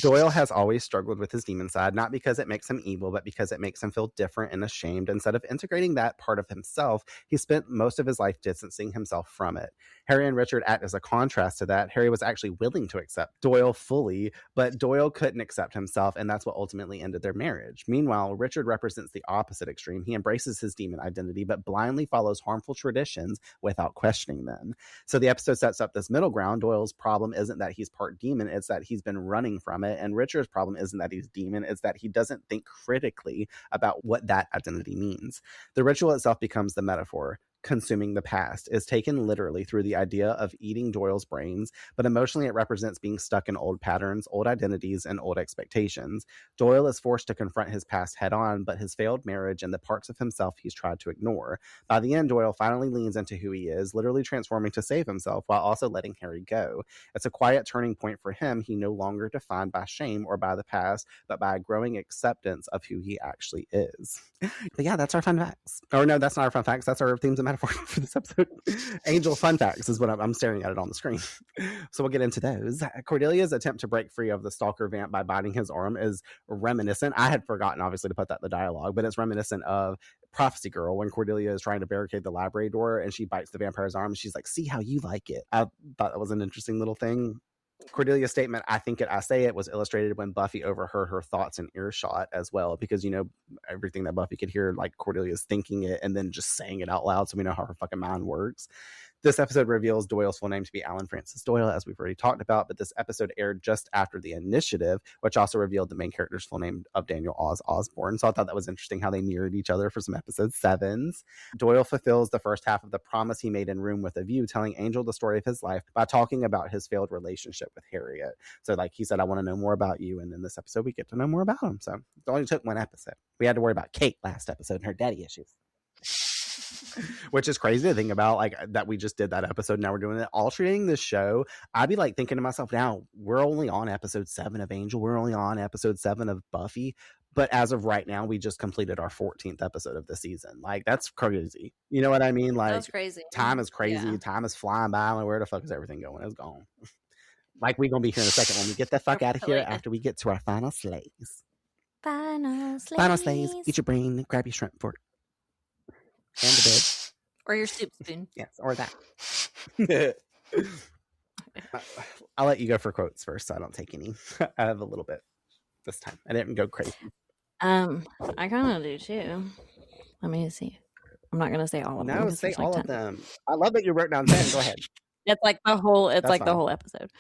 Doyle has always struggled with his demon side, not because it makes him evil, but because it makes him feel different and ashamed. Instead of integrating that part of himself, he spent most of his life distancing himself from it. Harry and Richard act as a contrast to that. Harry was actually willing to accept Doyle fully, but Doyle couldn't accept himself, and that's what ultimately ended their marriage. Meanwhile, Richard represents the opposite extreme. He embraces his demon identity, but blindly follows harmful traditions without questioning them. So the episode sets up this middle ground. Doyle's problem isn't that he's part demon, it's that he's been running from it. And Richard's problem isn't that he's demon, it's that he doesn't think critically about what that identity means. The ritual itself becomes the metaphor. Consuming the past is taken literally through the idea of eating Doyle's brains, but emotionally it represents being stuck in old patterns, old identities, and old expectations. Doyle is forced to confront his past head on, but his failed marriage and the parts of himself he's tried to ignore. By the end, Doyle finally leans into who he is, literally transforming to save himself while also letting Harry go. It's a quiet turning point for him. He no longer defined by shame or by the past, but by a growing acceptance of who he actually is. But yeah, that's our fun facts. Or no, that's not our fun facts. That's our themes and metaphors for this episode. Angel fun facts is what I'm staring at it on the screen. So we'll get into those. Cordelia's attempt to break free of the stalker vamp by biting his arm is reminiscent. I had forgotten, obviously, to put that in the dialogue, but it's reminiscent of Prophecy Girl when Cordelia is trying to barricade the library door and she bites the vampire's arm. And she's like, see how you like it. I thought that was an interesting little thing. Cordelia's statement, I think it, I say it, was illustrated when Buffy overheard her thoughts in earshot as well, because, you know, everything that Buffy could hear, like Cordelia's thinking it and then just saying it out loud, so we know how her fucking mind works. This episode reveals Doyle's full name to be Alan Francis Doyle, as we've already talked about, but this episode aired just after the initiative, which also revealed the main character's full name of Daniel Oz Osborne. So I thought that was interesting how they mirrored each other for some episode 7s. Doyle fulfills the first half of the promise he made in Room with a View, telling Angel the story of his life by talking about his failed relationship with Harriet. So like he said, I want to know more about you. And in this episode, we get to know more about him. So it only took one episode. We had to worry about Kate last episode and her daddy issues. Which is crazy to think about, like, that we just did that episode. Now we're doing it, alternating this show. I'd be like thinking to myself, now we're only on episode 7 of Angel, we're only on episode 7 of Buffy, but as of right now, we just completed our 14th episode of the season. Like, that's crazy. You know what I mean? Like, that's crazy. Time is crazy. Yeah. Time is flying by. Like, where the fuck is everything going? It's gone. Like, we're gonna be here in a second when we get the fuck out of here after we get to our final slays. Final slays. Eat your brain, grab your shrimp fork and the bed. Or your soup spoon. Yes, or that. I'll let you go for quotes first, so I don't take any. I have a little bit this time. I didn't go crazy. I kind of do too. Let me see. I'm not gonna say all of them. No, say all of them. I love that you wrote down 10. Go ahead. It's like the whole. It's like the whole episode.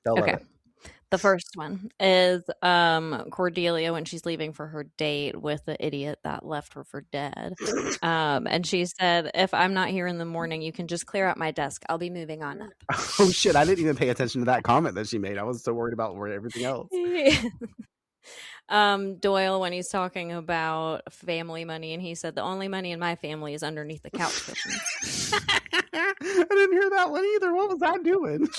Okay. The first one is Cordelia when she's leaving for her date with the idiot that left her for dead. And she said, if I'm not here in the morning, you can just clear out my desk. I'll be moving on up. Oh, shit. I didn't even pay attention to that comment that she made. I was so worried about everything else. Doyle when he's talking about family money, and he said, the only money in my family is underneath the couch cushions. I didn't hear that one either. What was I doing?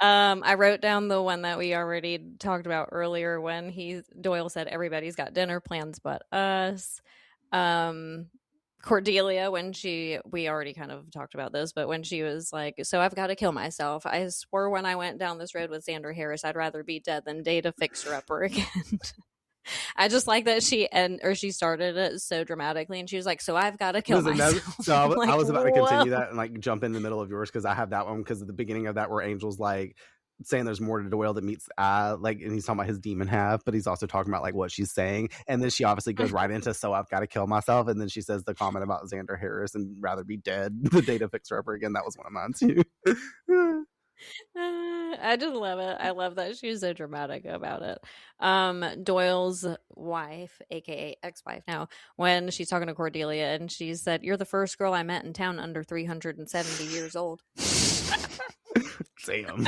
I wrote down the one that we already talked about earlier when Doyle said everybody's got dinner plans but us. Cordelia when we already kind of talked about this, but when she was like, so I've got to kill myself. I swore when I went down this road with Sandra Harris, I'd rather be dead than date a fixer-upper again. I just like that she started it so dramatically, and she was like, so I've got to kill myself. So I was about to continue that and like jump in the middle of yours, because I have that one, because at the beginning of that where Angel's like, saying there's more to Doyle that meets like, and he's talking about his demon half, but he's also talking about like what she's saying, and then she obviously goes right into so I've got to kill myself, and then she says the comment about Xander Harris and rather be dead the day to fix her up again. That was one of mine too. I just love it. I love that she's so dramatic about it. Doyle's wife, aka ex-wife now, when she's talking to Cordelia, and she said, "You're the first girl I met in town under 370 years old." Damn.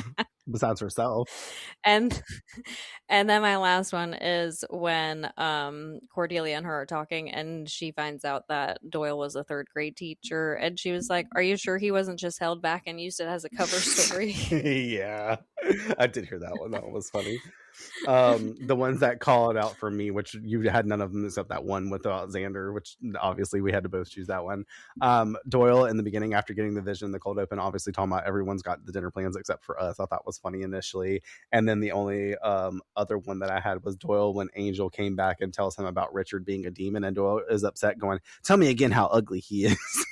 Besides herself. And then my last one is when Cordelia and her are talking, and she finds out that Doyle was a third grade teacher, and she was like, "Are you sure he wasn't just held back and used it as a cover story?" Yeah, I did hear that one. That one was funny. The ones that call it out for me, which you had none of them except that one with Xander, which obviously we had to both choose that one. Doyle in the beginning, after getting the vision, the cold open, obviously talking about everyone's got the dinner plans except for us. I thought was funny initially. And then the only other one that I had was Doyle when Angel came back and tells him about Richard being a demon, and Doyle is upset going, "Tell me again how ugly he is."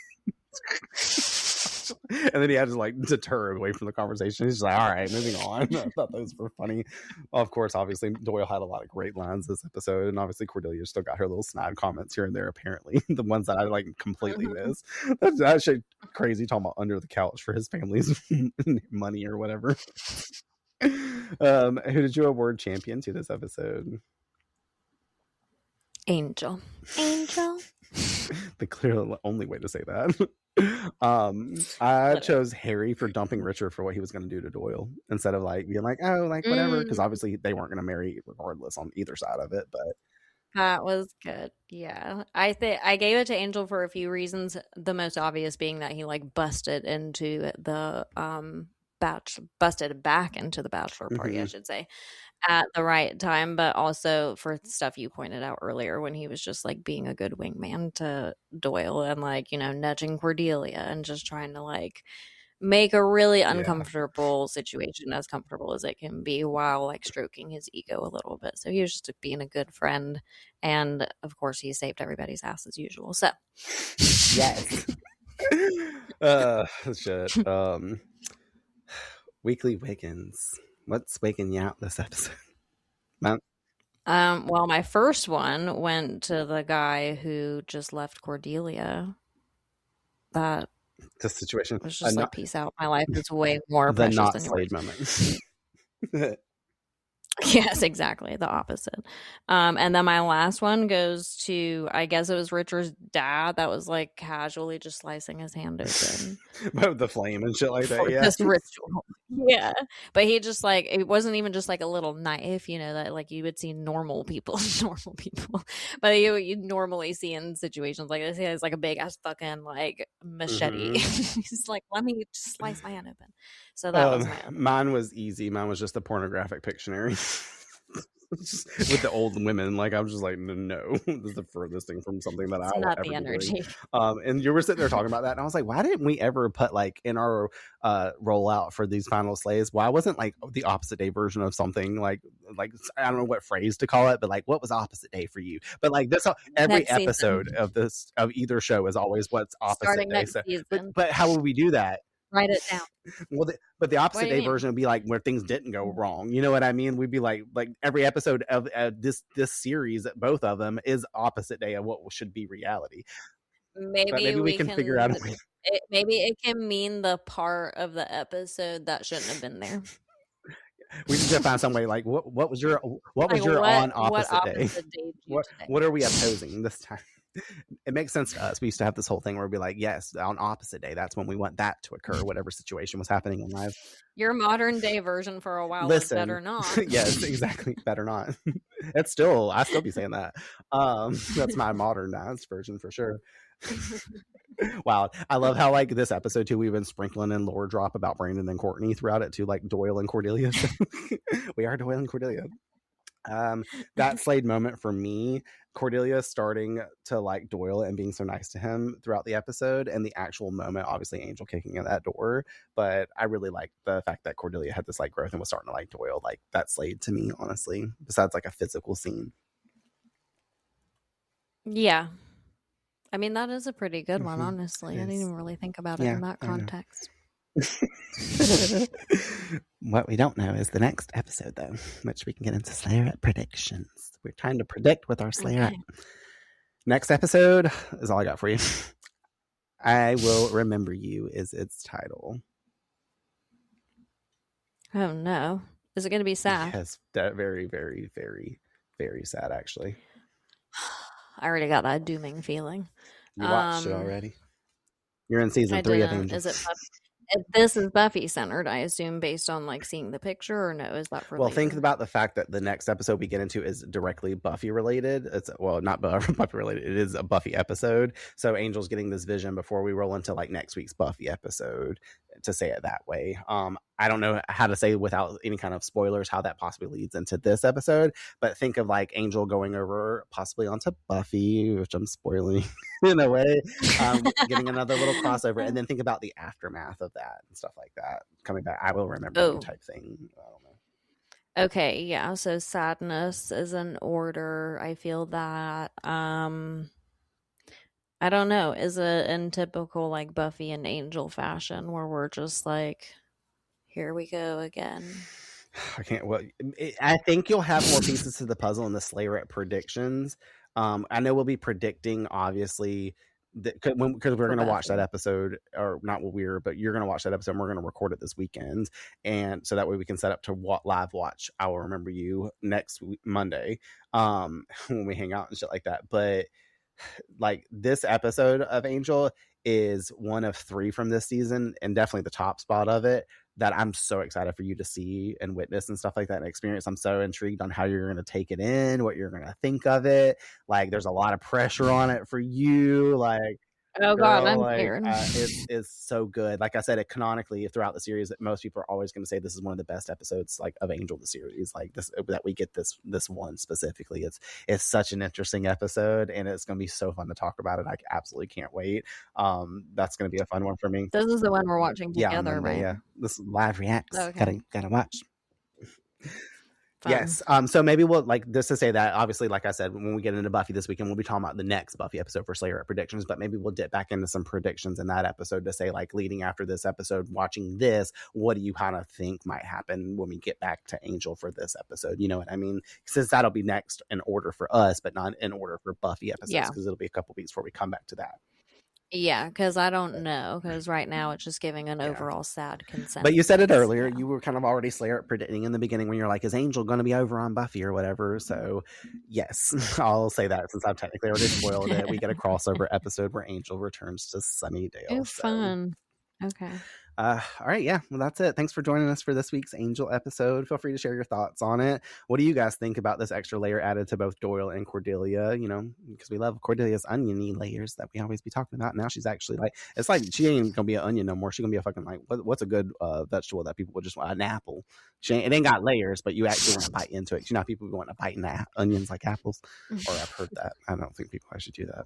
And then he had to like deter away from the conversation. He's just like, all right, moving on. I thought those were funny. Of course, obviously Doyle had a lot of great lines this episode, and obviously Cordelia still got her little snide comments here and there, apparently. The ones that I like completely missed. That's actually crazy, talking about under the couch for his family's money or whatever. Who did you award champion to this episode? Angel. The clear only way to say that. I chose Harry for dumping Richard for what he was going to do to Doyle, instead of like being like, oh, like whatever, because obviously they weren't going to marry regardless on either side of it. But that was good. Yeah, I think I gave it to Angel for a few reasons. The most obvious being that he like busted into the busted back into the bachelor party, I should say, at the right time, but also for stuff you pointed out earlier when he was just like being a good wingman to Doyle and like, you know, nudging Cordelia and just trying to like make a really uncomfortable situation as comfortable as it can be while like stroking his ego a little bit. So he was just being a good friend, and of course he saved everybody's ass as usual. So yes. Shit. Weekly Wiggins. What's waking you out this episode? Well, my first one went to the guy who just left Cordelia. That the situation was just like, peace out. My life is way more precious not than Slade yours. moment. Yes, exactly. The opposite. And then my last one goes to, I guess it was Richard's dad that was like casually just slicing his hand open. With the flame and shit like that, yeah. This ritual. Yeah. But he just like, it wasn't even just like a little knife, you know, that like you would see normal people. But you normally see in situations like this. He has like a big ass fucking like machete. He's like, let me just slice my hand open. So that was mine was easy. Mine was just the pornographic Pictionary. With the old women, like I was just like, no, this is the furthest thing from something that I will ever be doing. And you were sitting there talking about that, and I was like, why didn't we ever put like in our rollout for these final slays? Why wasn't like the opposite day version of something like I don't know what phrase to call it, but like what was opposite day for you? But like this, every episode of this of either show is always what's opposite starting day. Next season. But how would we do that? Write it down. Well, but the opposite day version would be like where things didn't go wrong. You know what I mean? We'd be like every episode of this series, both of them is opposite day of what should be reality. Maybe we can figure out a way. Maybe it can mean the part of the episode that shouldn't have been there. We need to find some way. Like what was your on opposite day? What are we opposing this time? It makes sense to us. We used to have this whole thing where we'd be like, yes, on opposite day, that's when we want that to occur, whatever situation was happening in life. Your modern day version for a while was better not. Yes, exactly. Better not. I still be saying that. That's my modernized version for sure. Wow. I love how like this episode too, we've been sprinkling in lore drop about Brandon and Courtney throughout it too, like Doyle and Cordelia. We are Doyle and Cordelia. That Slade moment for me, Cordelia starting to like Doyle and being so nice to him throughout the episode, and the actual moment, obviously Angel kicking in that door. But I really liked the fact that Cordelia had this like growth and was starting to like Doyle. Like that Slade to me, honestly, besides like a physical scene. Yeah. I mean, that is a pretty good one, honestly. I didn't even really think about it in that context. What we don't know is the next episode, though, which we can get into Slayerette predictions. We're trying to predict with our Slayerette. Okay. Next episode is all I got for you. I Will Remember You is its title. Oh, no. Is it going to be sad? Yes, very, very, very, very sad, actually. I already got that dooming feeling. You watched it already? You're in season 3 of Angel. Is it this is Buffy centered, I assume, based on like seeing the picture, or no? Is that for later? Think about the fact that the next episode we get into is directly Buffy related. It's not Buffy related. It is a Buffy episode. So Angel's getting this vision before we roll into like next week's Buffy episode, to say it that way. I don't know how to say without any kind of spoilers how that possibly leads into this episode, but think of like Angel going over possibly onto Buffy, which I'm spoiling in a way, getting another little crossover, and then think about the aftermath of that and stuff like that coming back. I Will Remember You type thing. I don't know. Okay, yeah. So sadness is in order. I feel that. I don't know. Is it in typical like Buffy and Angel fashion where we're just like, here we go again? I can't. Well, I think you'll have more pieces to the puzzle in the Slayerette predictions. I know we'll be predicting, obviously, because we're going to watch that episode, or not but you're going to watch that episode and we're going to record it this weekend. And so that way we can set up to live watch I Will Remember You next Monday when we hang out and shit like that. But like this episode of Angel is one of 3 from this season, and definitely the top spot of it, that I'm so excited for you to see and witness and stuff like that and experience. I'm so intrigued on how you're going to take it in, what you're going to think of it. Like, there's a lot of pressure on it for you. Like, oh God, I'm scared. It's so good. Like I said, it canonically throughout the series, that most people are always going to say this is one of the best episodes like of Angel the series. Like this, that we get this one specifically. It's such an interesting episode, and it's going to be so fun to talk about it. I absolutely can't wait. That's going to be a fun one for me. This is the one we're watching together, right? Yeah, this live reacts. Okay. Gotta watch. Fun. Yes. So maybe we'll, like, just to say that, obviously, like I said, when we get into Buffy this weekend, we'll be talking about the next Buffy episode for Slayerette predictions, but maybe we'll dip back into some predictions in that episode to say, like, leading after this episode, watching this, what do you kind of think might happen when we get back to Angel for this episode? You know what I mean? Since that'll be next in order for us, but not in order for Buffy episodes, because it'll be a couple weeks before we come back to that. Yeah, because I don't know, because right now it's just giving an overall sad consensus. But you said it earlier, you were kind of already Slayerette predicting in the beginning when you're like, is Angel going to be over on Buffy or whatever? So yes, I'll say that since I've technically already spoiled it. We get a crossover episode where Angel returns to Sunnydale. Oh, fun. Okay. All right, yeah, well, that's it. Thanks for joining us for this week's Angel episode. Feel free to share your thoughts on it. What do you guys think about this extra layer added to both Doyle and Cordelia? You know, because we love Cordelia's oniony layers that we always be talking about. Now she's actually like, it's like she ain't gonna be an onion no more. She's gonna be a fucking, like, what's a good vegetable that people would just want? An apple. It ain't got layers, but you actually want to bite into it. You know how people want to bite into onions like apples? Or I've heard that. I don't think people should do that.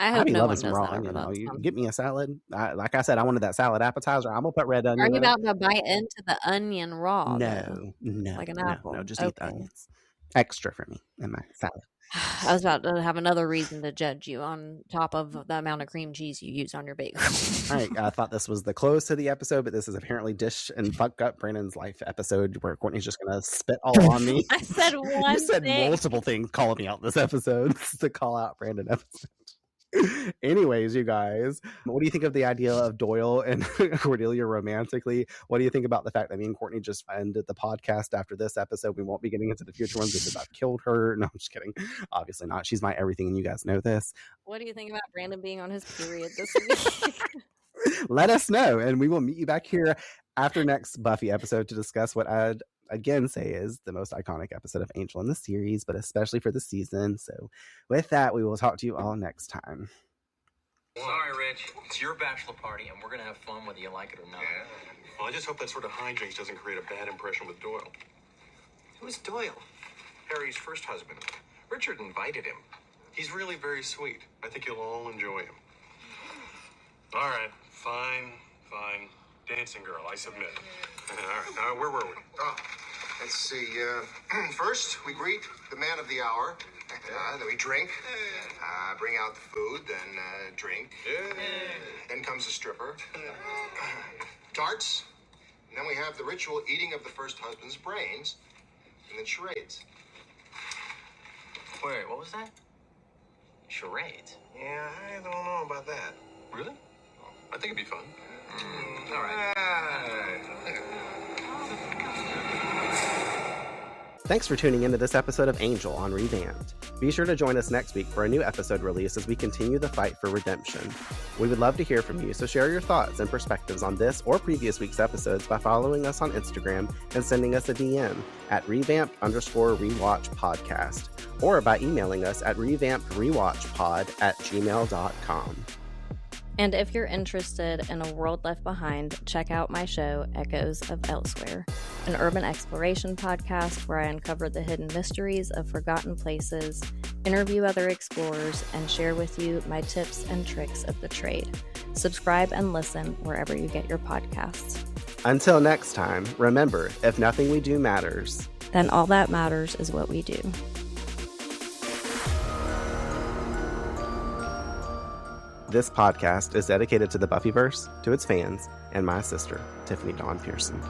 I hope no one does raw that. Onion. You get me a salad. Like I said, I wanted that salad appetizer. I'm gonna put red onion. Are you about to bite into the onion raw? No, like an apple. No, just eat the onions. Extra for me in my salad. I was about to have another reason to judge you on top of the amount of cream cheese you use on your bagel. All right, I thought this was the close to the episode, but this is apparently Dish and Fuck Up Brandon's Life episode where Courtney's just gonna spit all on me. I said one. You said multiple things calling me out this episode. This is the call out Brandon episode. Anyways, you guys, what do you think of the idea of Doyle and Cordelia romantically? What do you think about the fact that me and Courtney just ended the podcast after this episode? We won't be getting into the future ones because I've killed her. No, I'm just kidding. Obviously not. She's my everything, and you guys know this. What do you think about Brandon being on his period this week? Let us know, and we will meet you back here after next Buffy episode to discuss what I'd again say is the most iconic episode of Angel in the series, but especially for the season. So with that, we will talk to you all next time. Sorry, Rich. It's your bachelor party, and we're going to have fun whether you like it or not. Yeah. Well, I just hope that sort of hijinks doesn't create a bad impression with Doyle. Who's Doyle? Harry's first husband. Richard invited him. He's really very sweet. I think you'll all enjoy him. All right. Fine. Dancing girl, I submit. All right. Now, where were we? Oh, let's see. First, we greet the man of the hour. Then we drink. Bring out the food, then drink. Then comes the stripper. darts, and then we have the ritual eating of the first husband's brains, and then charades. Wait, what was that? Charades? Yeah, I don't know about that. Really? I think it'd be fun. All right. Thanks for tuning into this episode of Angel on Revamped. Be sure to join us next week for a new episode release as we continue the fight for redemption. We would love to hear from you, so share your thoughts and perspectives on this or previous week's episodes by following us on Instagram and sending us a DM at revamped_rewatch podcast, or by emailing us at revampedrewatchpod@gmail.com. And if you're interested in a world left behind, check out my show, Echoes of Elsewhere, an urban exploration podcast where I uncover the hidden mysteries of forgotten places, interview other explorers, and share with you my tips and tricks of the trade. Subscribe and listen wherever you get your podcasts. Until next time, remember, if nothing we do matters, Then all that matters is what we do. This podcast is dedicated to the Buffyverse, to its fans, and my sister, Tiffany Dawn Pearson.